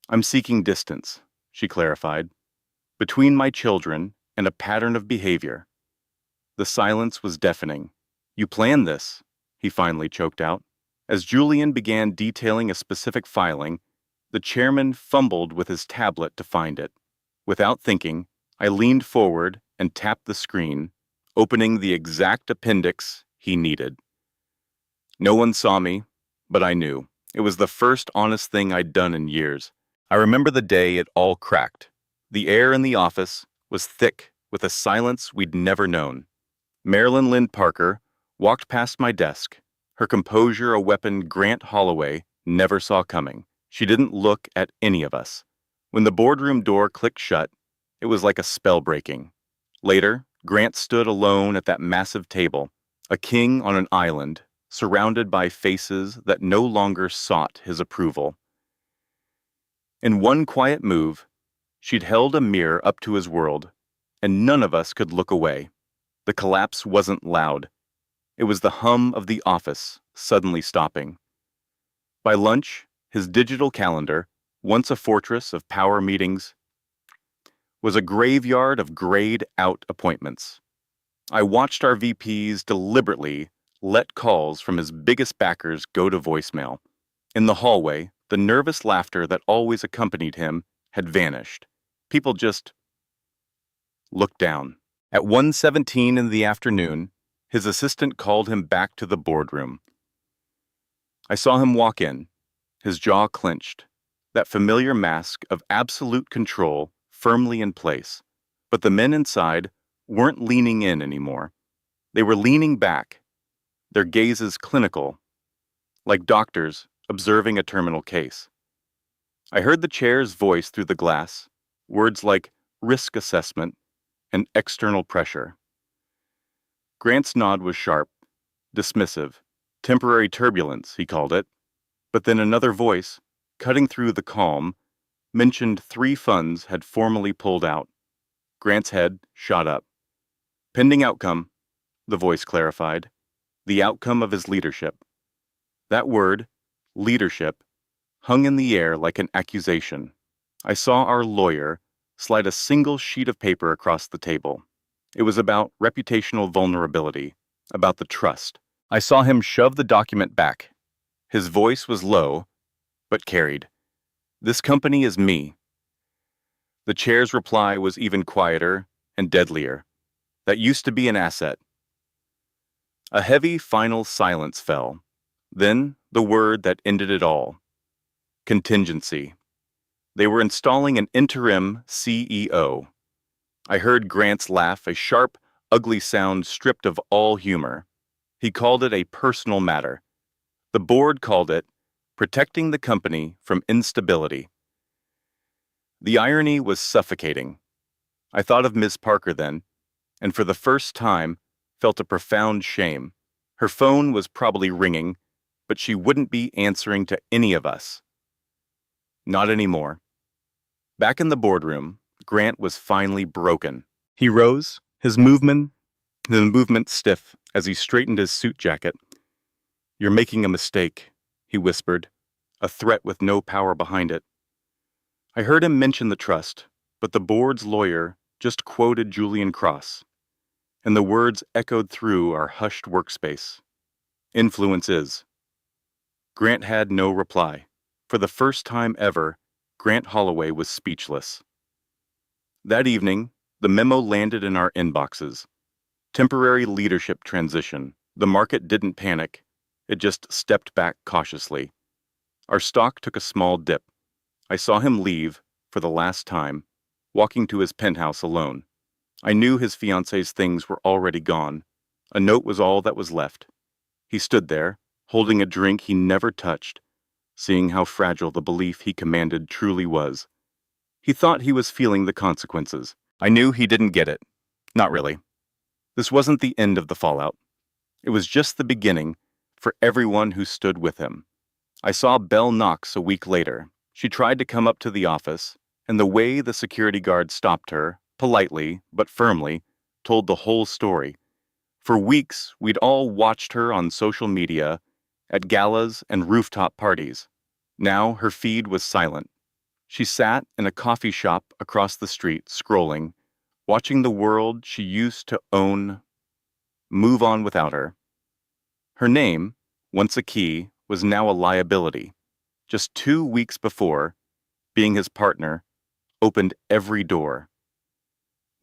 "I'm seeking distance," she clarified, "between my children and a pattern of behavior." The silence was deafening. "You planned this," he finally choked out. As Julian began detailing a specific filing, the chairman fumbled with his tablet to find it. Without thinking, I leaned forward and tapped the screen, opening the exact appendix he needed. No one saw me, but I knew. It was the first honest thing I'd done in years. I remember the day it all cracked. The air in the office was thick with a silence we'd never known. Marilyn Lynn Parker walked past my desk, her composure a weapon Grant Holloway never saw coming. She didn't look at any of us. When the boardroom door clicked shut, it was like a spell breaking. Later, Grant stood alone at that massive table, a king on an island, surrounded by faces that no longer sought his approval. In one quiet move, she'd held a mirror up to his world, and none of us could look away. The collapse wasn't loud. It was the hum of the office suddenly stopping. By lunch, his digital calendar, once a fortress of power meetings, was a graveyard of grayed-out appointments. I watched our VPs deliberately let calls from his biggest backers go to voicemail. In the hallway, the nervous laughter that always accompanied him had vanished. People just looked down. At 1:17 in the afternoon, his assistant called him back to the boardroom. I saw him walk in, his jaw clenched, that familiar mask of absolute control firmly in place. But the men inside weren't leaning in anymore. They were leaning back, their gazes clinical, like doctors observing a terminal case. I heard the chair's voice through the glass, words like risk assessment and external pressure. Grant's nod was sharp, dismissive. Temporary turbulence, he called it. But then another voice, cutting through the calm, mentioned 3 funds had formally pulled out. Grant's head shot up. "Pending outcome," the voice clarified. "The outcome of his leadership." That word, leadership, hung in the air like an accusation. I saw our lawyer slide a single sheet of paper across the table. It was about reputational vulnerability, about the trust. I saw him shove the document back. His voice was low, but carried. "This company is me." The chair's reply was even quieter and deadlier. "That used to be an asset." A heavy final silence fell. Then the word that ended it all: contingency. They were installing an interim CEO. I heard Grant's laugh, a sharp, ugly sound stripped of all humor. He called it a personal matter. The board called it protecting the company from instability. The irony was suffocating. I thought of Ms. Parker then, and for the first time felt a profound shame. Her phone was probably ringing, but she wouldn't be answering to any of us. Not anymore. Back in the boardroom, Grant was finally broken. He rose, the movement stiff as he straightened his suit jacket. "You're making a mistake," he whispered, a threat with no power behind it. I heard him mention the trust, but the board's lawyer just quoted Julian Cross, and the words echoed through our hushed workspace. "Influence is." Grant had no reply. For the first time ever, Grant Holloway was speechless. That evening, the memo landed in our inboxes. Temporary leadership transition. The market didn't panic. It just stepped back cautiously. Our stock took a small dip. I saw him leave, for the last time, walking to his penthouse alone. I knew his fiancée's things were already gone. A note was all that was left. He stood there, holding a drink he never touched, seeing how fragile the belief he commanded truly was. He thought he was feeling the consequences. I knew he didn't get it. Not really. This wasn't the end of the fallout. It was just the beginning for everyone who stood with him. I saw Belle Knox a week later. She tried to come up to the office, and the way the security guard stopped her, politely but firmly, told the whole story. For weeks, we'd all watched her on social media, at galas and rooftop parties. Now her feed was silent. She sat in a coffee shop across the street, scrolling, watching the world she used to own move on without her. Her name, once a key, was now a liability. Just 2 weeks before, being his partner, opened every door.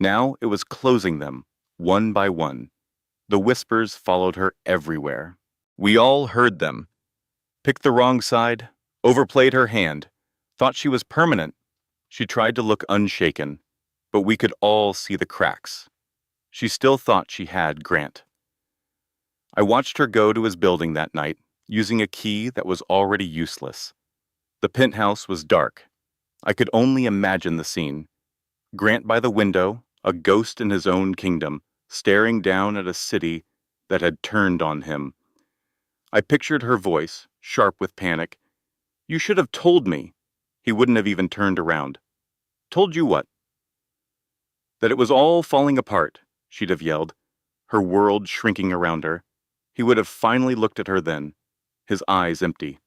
Now it was closing them, one by one. The whispers followed her everywhere. We all heard them. Picked the wrong side, overplayed her hand, thought she was permanent. She tried to look unshaken, but we could all see the cracks. She still thought she had Grant. I watched her go to his building that night, using a key that was already useless. The penthouse was dark. I could only imagine the scene. Grant by the window, a ghost in his own kingdom, staring down at a city that had turned on him. I pictured her voice, sharp with panic. "You should have told me." He wouldn't have even turned around. "Told you what?" "That it was all falling apart," she'd have yelled, her world shrinking around her. He would have finally looked at her then, his eyes empty.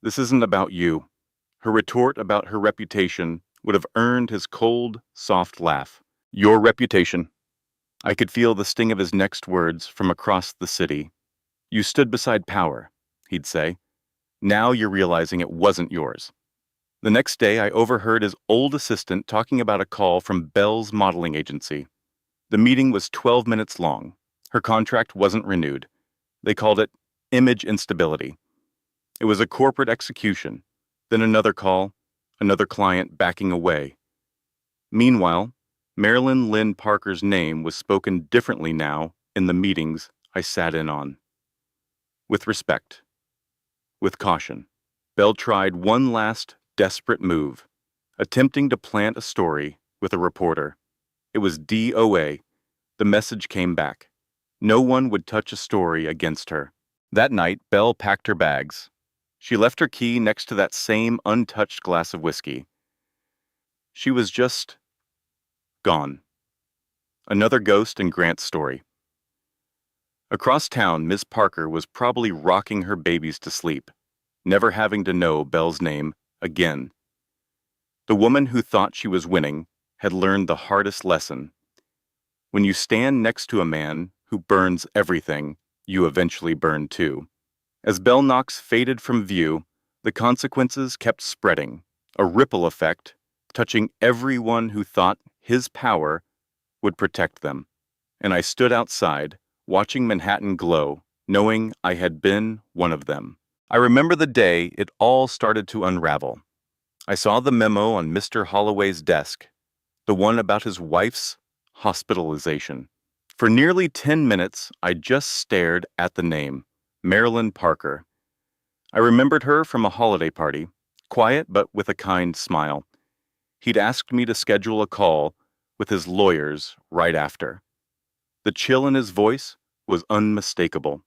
"This isn't about you." Her retort about her reputation would have earned his cold, soft laugh. "Your reputation." I could feel the sting of his next words from across the city. "You stood beside power," he'd say. "Now you're realizing it wasn't yours." The next day, I overheard his old assistant talking about a call from Bell's modeling agency. The meeting was 12 minutes long. Her contract wasn't renewed. They called it image instability. It was a corporate execution. Then another call, another client backing away. Meanwhile, Marilyn Lynn Parker's name was spoken differently now in the meetings I sat in on. With respect. With caution. Bell tried one last desperate move, attempting to plant a story with a reporter. It was DOA. The message came back. No one would touch a story against her. That night, Bell packed her bags. She left her key next to that same untouched glass of whiskey. She was just gone. Another ghost in Grant's story. Across town, Miss Parker was probably rocking her babies to sleep, never having to know Bell's name again. The woman who thought she was winning had learned the hardest lesson. When you stand next to a man who burns everything, you eventually burn too. As Bell Knox faded from view, the consequences kept spreading, a ripple effect, touching everyone who thought his power would protect them. And I stood outside, watching Manhattan glow, knowing I had been one of them. I remember the day it all started to unravel. I saw the memo on Mr. Holloway's desk, the one about his wife's hospitalization. For nearly 10 minutes, I just stared at the name, Marilyn Parker. I remembered her from a holiday party, quiet but with a kind smile. He'd asked me to schedule a call with his lawyers right after. The chill in his voice was unmistakable.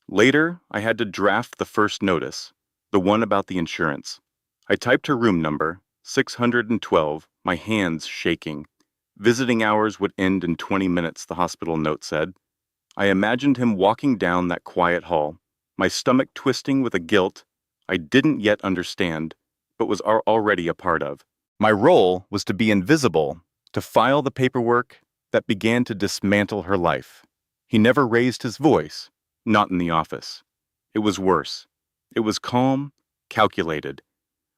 Later, I had to draft the first notice, the one about the insurance. I typed her room number, 612, my hands shaking. Visiting hours would end in 20 minutes, the hospital note said. I imagined him walking down that quiet hall, my stomach twisting with a guilt I didn't yet understand, but was already a part of. My role was to be invisible, to file the paperwork that began to dismantle her life. He never raised his voice, not in the office. It was worse. It was calm, calculated.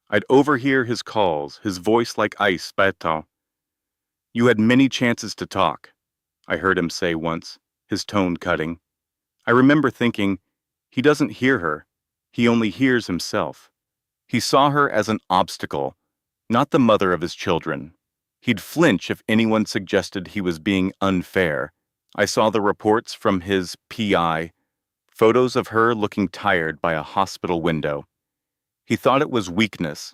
I'd overhear his calls, his voice like ice, baton. "You had many chances to talk," I heard him say once, his tone cutting. I remember thinking, he doesn't hear her. He only hears himself. He saw her as an obstacle, not the mother of his children. He'd flinch if anyone suggested he was being unfair. I saw the reports from his PI, photos of her looking tired by a hospital window. He thought it was weakness.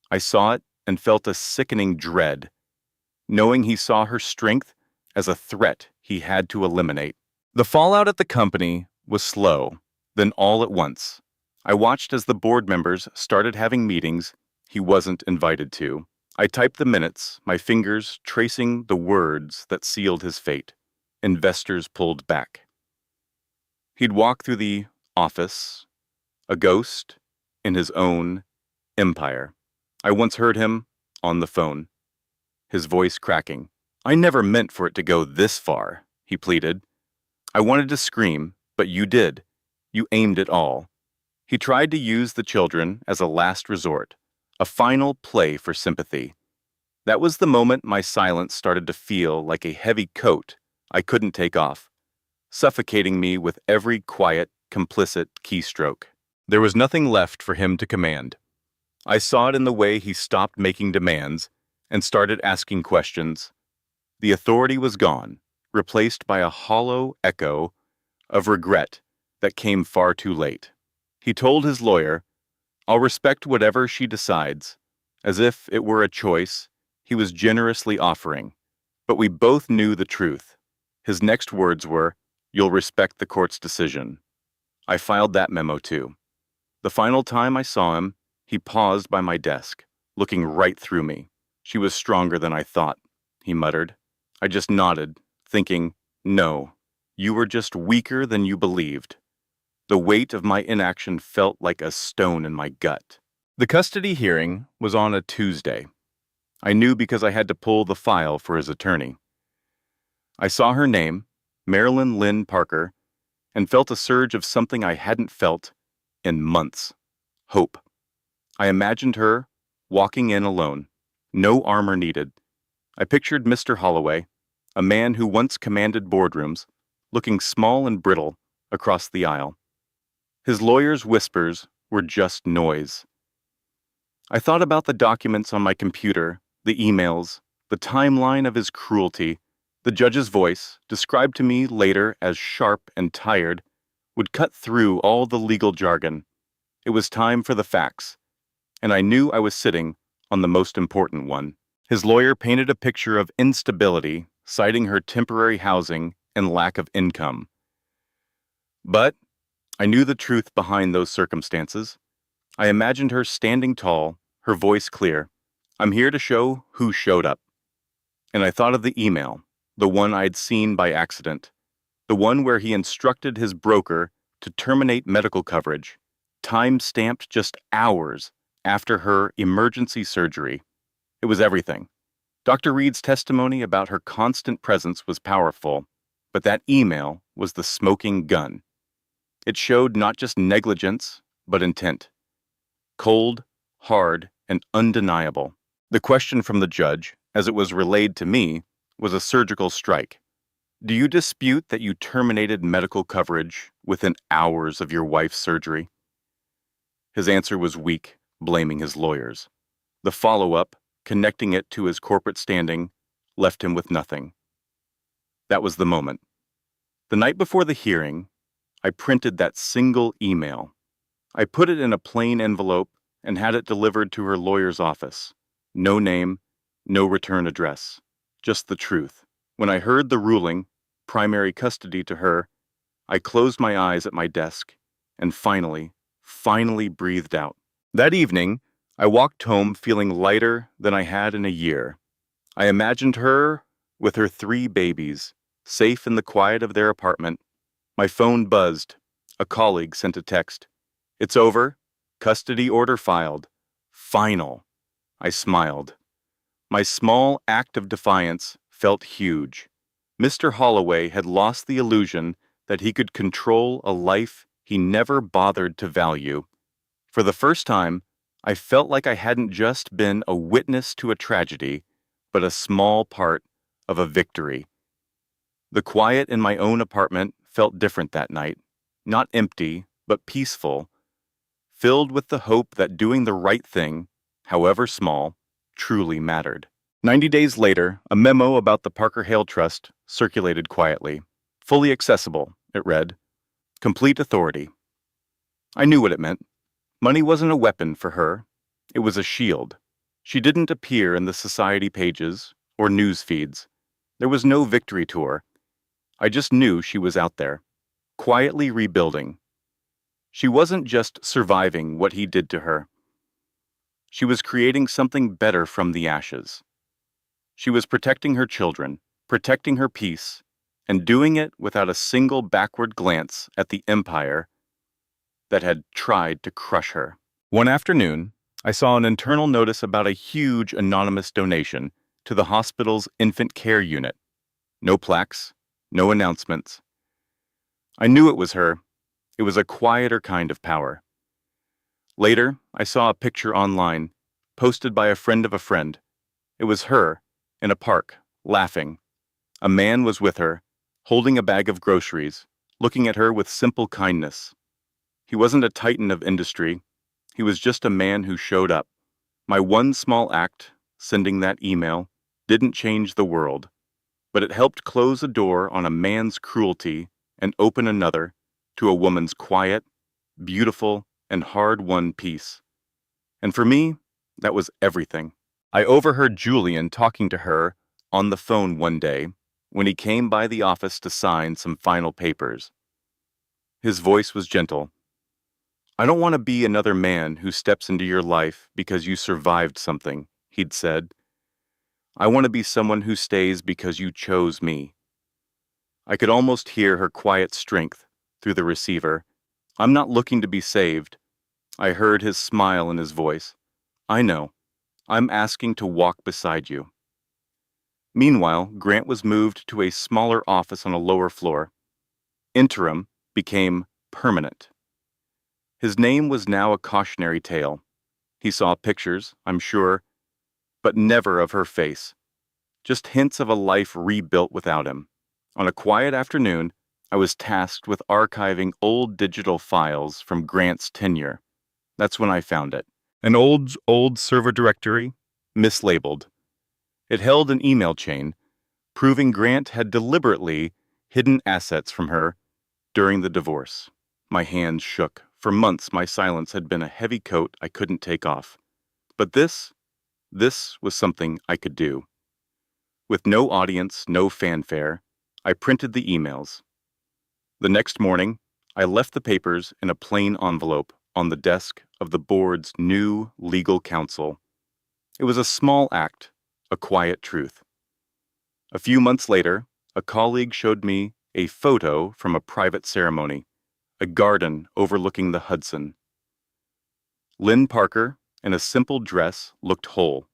I saw it and felt a sickening dread, knowing he saw her strength as a threat he had to eliminate. The fallout at the company was slow, then all at once. I watched as the board members started having meetings He wasn't invited to. I typed the minutes, my fingers tracing the words that sealed his fate. Investors pulled back. He'd walk through the office, a ghost in his own empire. I once heard him on the phone, his voice cracking. "I never meant for it to go this far," he pleaded. I wanted to scream, but you did. You aimed it all. He tried to use the children as a last resort, a final play for sympathy. That was the moment my silence started to feel like a heavy coat I couldn't take off, suffocating me with every quiet, complicit keystroke. There was nothing left for him to command. I saw it in the way he stopped making demands and started asking questions. The authority was gone, replaced by a hollow echo of regret that came far too late. He told his lawyer, "I'll respect whatever she decides," as if it were a choice he was generously offering. But we both knew the truth. His next words were, "You'll respect the court's decision." I filed that memo too. The final time I saw him, he paused by my desk, looking right through me. "She was stronger than I thought," he muttered. I just nodded, thinking, "No, you were just weaker than you believed." The weight of my inaction felt like a stone in my gut. The custody hearing was on a Tuesday. I knew because I had to pull the file for his attorney. I saw her name, Marilyn Lynn Parker, and felt a surge of something I hadn't felt in months. Hope. I imagined her walking in alone, no armor needed. I pictured Mr. Holloway, a man who once commanded boardrooms, looking small and brittle across the aisle. His lawyer's whispers were just noise. I thought about the documents on my computer, the emails, the timeline of his cruelty. The judge's voice, described to me later as sharp and tired, would cut through all the legal jargon. It was time for the facts, and I knew I was sitting on the most important one. His lawyer painted a picture of instability, citing her temporary housing and lack of income. But I knew the truth behind those circumstances. I imagined her standing tall, her voice clear. "I'm here to show who showed up." And I thought of the email, the one I'd seen by accident, the one where he instructed his broker to terminate medical coverage, time-stamped just hours after her emergency surgery. It was everything. Dr. Reed's testimony about her constant presence was powerful, but that email was the smoking gun. It showed not just negligence, but intent. Cold, hard, and undeniable. The question from the judge, as it was relayed to me, was a surgical strike. "Do you dispute that you terminated medical coverage within hours of your wife's surgery?" His answer was weak, blaming his lawyers. The follow-up, connecting it to his corporate standing, left him with nothing. That was the moment. The night before the hearing, I printed that single email. I put it in a plain envelope and had it delivered to her lawyer's office. No name, no return address, just the truth. When I heard the ruling, primary custody to her, I closed my eyes at my desk and finally breathed out. That evening, I walked home feeling lighter than I had in a year. I imagined her with her 3 babies, safe in the quiet of their apartment. My phone buzzed. A colleague sent a text. "It's over. Custody order filed. Final." I smiled. My small act of defiance felt huge. Mr. Holloway had lost the illusion that he could control a life he never bothered to value. For the first time, I felt like I hadn't just been a witness to a tragedy, but a small part of a victory. The quiet in my own apartment felt different that night. Not empty, but peaceful, filled with the hope that doing the right thing, however small, truly mattered. 90 days later, a memo about the Parker Hale Trust circulated quietly. Fully accessible, it read. Complete authority. I knew what it meant. Money wasn't a weapon for her. It was a shield. She didn't appear in the society pages or news feeds. There was no victory tour. I just knew she was out there, quietly rebuilding. She wasn't just surviving what he did to her. She was creating something better from the ashes. She was protecting her children, protecting her peace, and doing it without a single backward glance at the empire that had tried to crush her. One afternoon, I saw an internal notice about a huge anonymous donation to the hospital's infant care unit. No plaques, no announcements. I knew it was her. It was a quieter kind of power. Later, I saw a picture online, posted by a friend of a friend. It was her, in a park, laughing. A man was with her, holding a bag of groceries, looking at her with simple kindness. He wasn't a titan of industry. He was just a man who showed up. My one small act, sending that email, didn't change the world, but it helped close a door on a man's cruelty and open another to a woman's quiet, beautiful, and hard-won peace. And for me, that was everything. I overheard Julian talking to her on the phone one day when he came by the office to sign some final papers. His voice was gentle. "I don't want to be another man who steps into your life because you survived something," he'd said. "I want to be someone who stays because you chose me." I could almost hear her quiet strength through the receiver. "I'm not looking to be saved." I heard his smile in his voice. "I know. I'm asking to walk beside you." Meanwhile, Grant was moved to a smaller office on a lower floor. Interim became permanent. His name was now a cautionary tale. He saw pictures, I'm sure, but never of her face. Just hints of a life rebuilt without him. On a quiet afternoon, I was tasked with archiving old digital files from Grant's tenure. That's when I found it. An old server directory, mislabeled. It held an email chain, proving Grant had deliberately hidden assets from her during the divorce. My hands shook. For months, my silence had been a heavy coat I couldn't take off. But this was something I could do. With no audience, no fanfare, I printed the emails. The next morning, I left the papers in a plain envelope on the desk of the board's new legal counsel. It was a small act, a quiet truth. A few months later, a colleague showed me a photo from a private ceremony, a garden overlooking the Hudson. Lynn Parker, in a simple dress, looked whole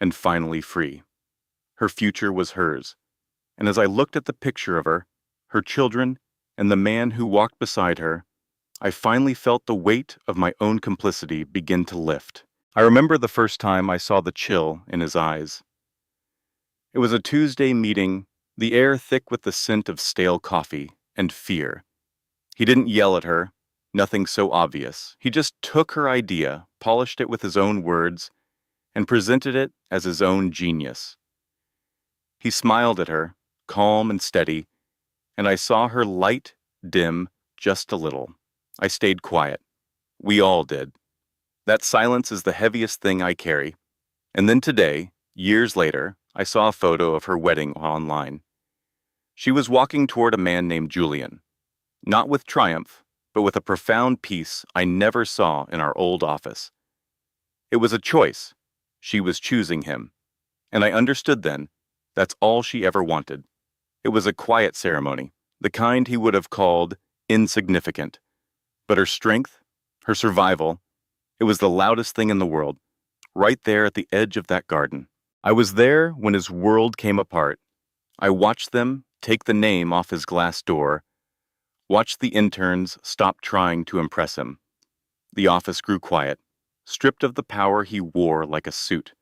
and finally free. Her future was hers, and as I looked at the picture of her children, and the man who walked beside her, I finally felt the weight of my own complicity begin to lift. I remember the first time I saw the chill in his eyes. It was a Tuesday meeting, the air thick with the scent of stale coffee and fear. He didn't yell at her, nothing so obvious. He just took her idea, polished it with his own words, and presented it as his own genius. He smiled at her, calm and steady, and I saw her light dim just a little. I stayed quiet. We all did. That silence is the heaviest thing I carry. And then today, years later, I saw a photo of her wedding online. She was walking toward a man named Julian, not with triumph, but with a profound peace I never saw in our old office. It was a choice. She was choosing him. And I understood then, that's all she ever wanted. It was a quiet ceremony, the kind he would have called insignificant. But her strength, her survival, it was the loudest thing in the world, right there at the edge of that garden. I was there when his world came apart. I watched them take the name off his glass door, watched the interns stop trying to impress him. The office grew quiet, stripped of the power he wore like a suit.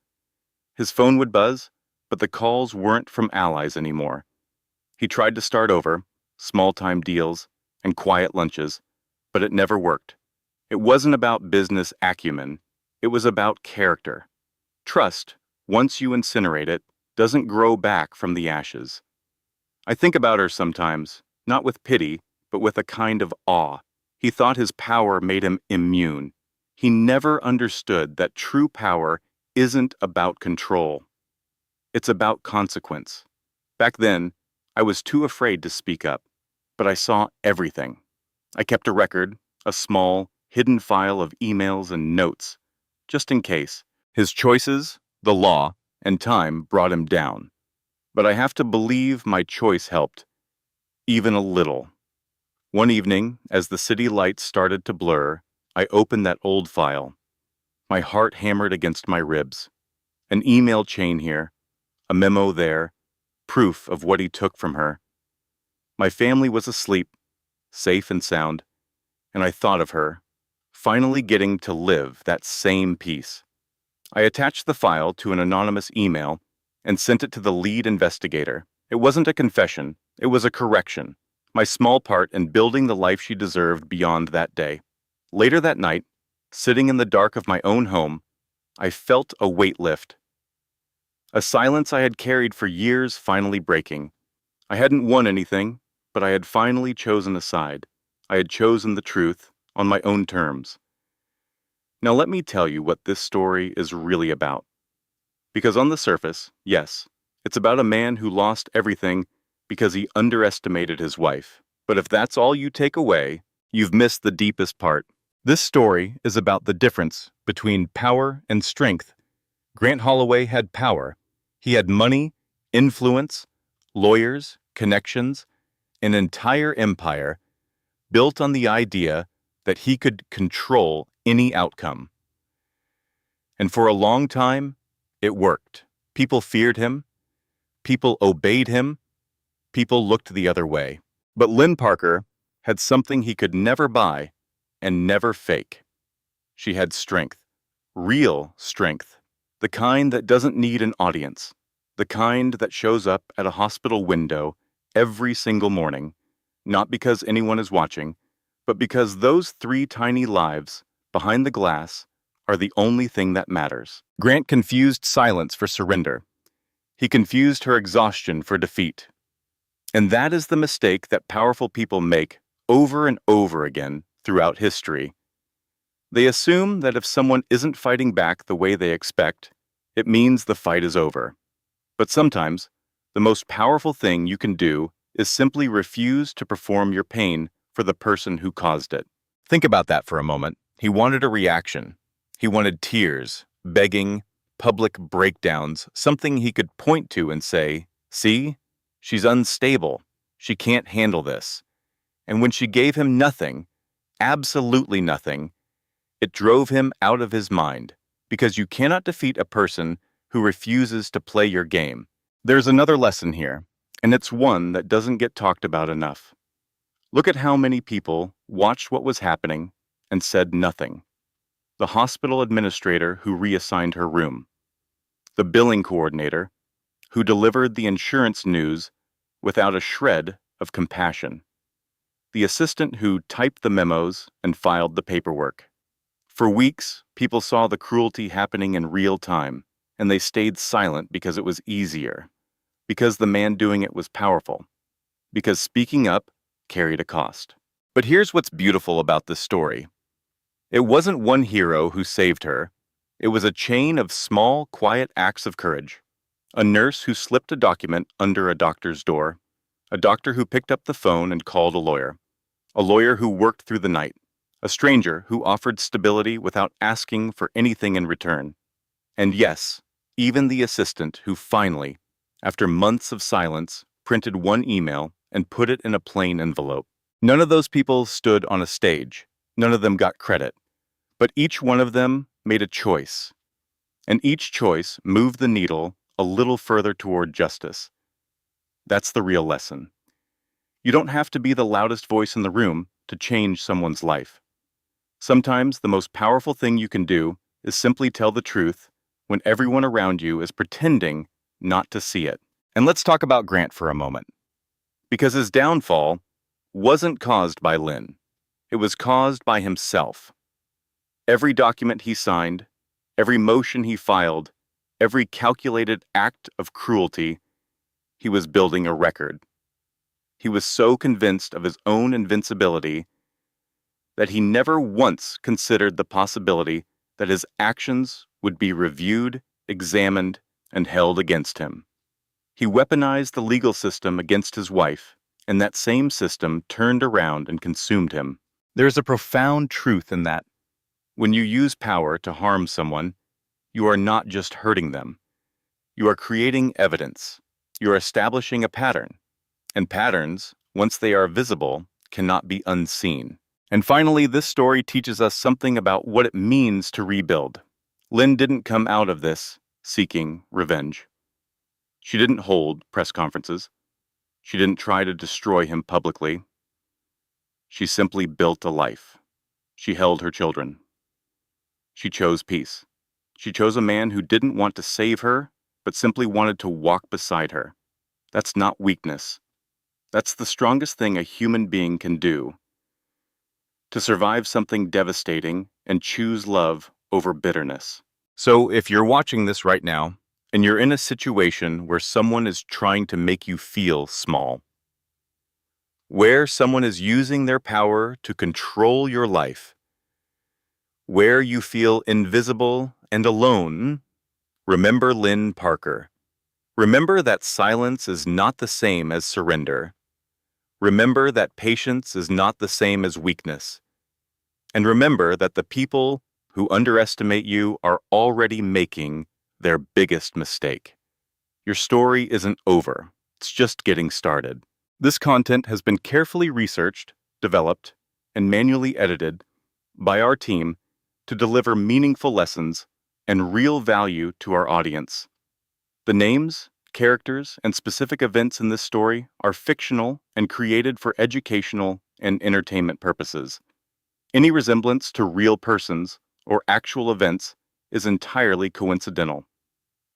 His phone would buzz, but the calls weren't from allies anymore. He tried to start over, small-time deals and quiet lunches, but it never worked. It wasn't about business acumen. It was about character. Trust, once you incinerate it, doesn't grow back from the ashes. I think about her sometimes, not with pity, but with a kind of awe. He thought his power made him immune. He never understood that true power isn't about control. It's about consequence. Back then, I was too afraid to speak up, but I saw everything. I kept a record, a small, hidden file of emails and notes, just in case. His choices, the law, and time brought him down. But I have to believe my choice helped, even a little. One evening, as the city lights started to blur, I opened that old file. My heart hammered against my ribs. An email chain here, a memo there, proof of what he took from her. My family was asleep, safe and sound, and I thought of her, finally getting to live that same piece. I attached the file to an anonymous email and sent it to the lead investigator. It wasn't a confession, it was a correction, my small part in building the life she deserved beyond that day. Later that night, sitting in the dark of my own home, I felt a weight lift. A silence I had carried for years finally breaking. I hadn't won anything, but I had finally chosen a side. I had chosen the truth on my own terms. Now let me tell you what this story is really about. Because on the surface, yes, it's about a man who lost everything because he underestimated his wife. But if that's all you take away, you've missed the deepest part. This story is about the difference between power and strength. Grant Holloway had power. He had money, influence, lawyers, connections, an entire empire built on the idea that he could control any outcome. And for a long time, it worked. People feared him. People obeyed him. People looked the other way. But Lynn Parker had something he could never buy and never fake. She had strength, real strength, the kind that doesn't need an audience, the kind that shows up at a hospital window every single morning, not because anyone is watching, but because those 3 tiny lives behind the glass are the only thing that matters. Grant confused silence for surrender. He confused her exhaustion for defeat. And that is the mistake that powerful people make over and over again throughout history. They assume that if someone isn't fighting back the way they expect, it means the fight is over. But sometimes, the most powerful thing you can do is simply refuse to perform your pain for the person who caused it. Think about that for a moment. He wanted a reaction. He wanted tears, begging, public breakdowns, something he could point to and say, "See? She's unstable. She can't handle this." And when she gave him nothing, absolutely nothing, it drove him out of his mind, because you cannot defeat a person who refuses to play your game. There's another lesson here, and it's one that doesn't get talked about enough. Look at how many people watched what was happening and said nothing. The hospital administrator who reassigned her room, the billing coordinator who delivered the insurance news without a shred of compassion, the assistant who typed the memos and filed the paperwork. For weeks, people saw the cruelty happening in real time, and they stayed silent because it was easier, because the man doing it was powerful, because speaking up carried a cost. But here's what's beautiful about this story. It wasn't one hero who saved her. It was a chain of small, quiet acts of courage. A nurse who slipped a document under a doctor's door, a doctor who picked up the phone and called a lawyer who worked through the night, a stranger who offered stability without asking for anything in return. And yes, even the assistant who finally, after months of silence, printed one email and put it in a plain envelope. None of those people stood on a stage. None of them got credit. But each one of them made a choice. And each choice moved the needle a little further toward justice. That's the real lesson. You don't have to be the loudest voice in the room to change someone's life. Sometimes the most powerful thing you can do is simply tell the truth when everyone around you is pretending not to see it. And let's talk about Grant for a moment. Because his downfall wasn't caused by Lynn. It was caused by himself. Every document he signed, every motion he filed, every calculated act of cruelty, he was building a record. He was so convinced of his own invincibility that he never once considered the possibility that his actions would be reviewed, examined, and held against him. He weaponized the legal system against his wife, and that same system turned around and consumed him. There's a profound truth in that. When you use power to harm someone, you are not just hurting them. You are creating evidence. You are establishing a pattern. And patterns, once they are visible, cannot be unseen. And finally, this story teaches us something about what it means to rebuild. Lynn didn't come out of this seeking revenge. She didn't hold press conferences. She didn't try to destroy him publicly. She simply built a life. She held her children. She chose peace. She chose a man who didn't want to save her, but simply wanted to walk beside her. That's not weakness. That's the strongest thing a human being can do. To survive something devastating and choose love over bitterness. So if you're watching this right now, and you're in a situation where someone is trying to make you feel small, where someone is using their power to control your life, where you feel invisible and alone, remember Lynn Parker. Remember that silence is not the same as surrender. Remember that patience is not the same as weakness. And remember that the people who underestimate you are already making their biggest mistake. Your story isn't over. It's just getting started. This content has been carefully researched, developed, and manually edited by our team to deliver meaningful lessons and real value to our audience. The names, characters, and specific events in this story are fictional and created for educational and entertainment purposes. Any resemblance to real persons or actual events is entirely coincidental.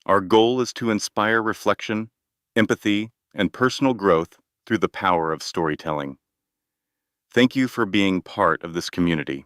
Our goal is to inspire reflection, empathy, and personal growth through the power of storytelling. Thank you for being part of this community.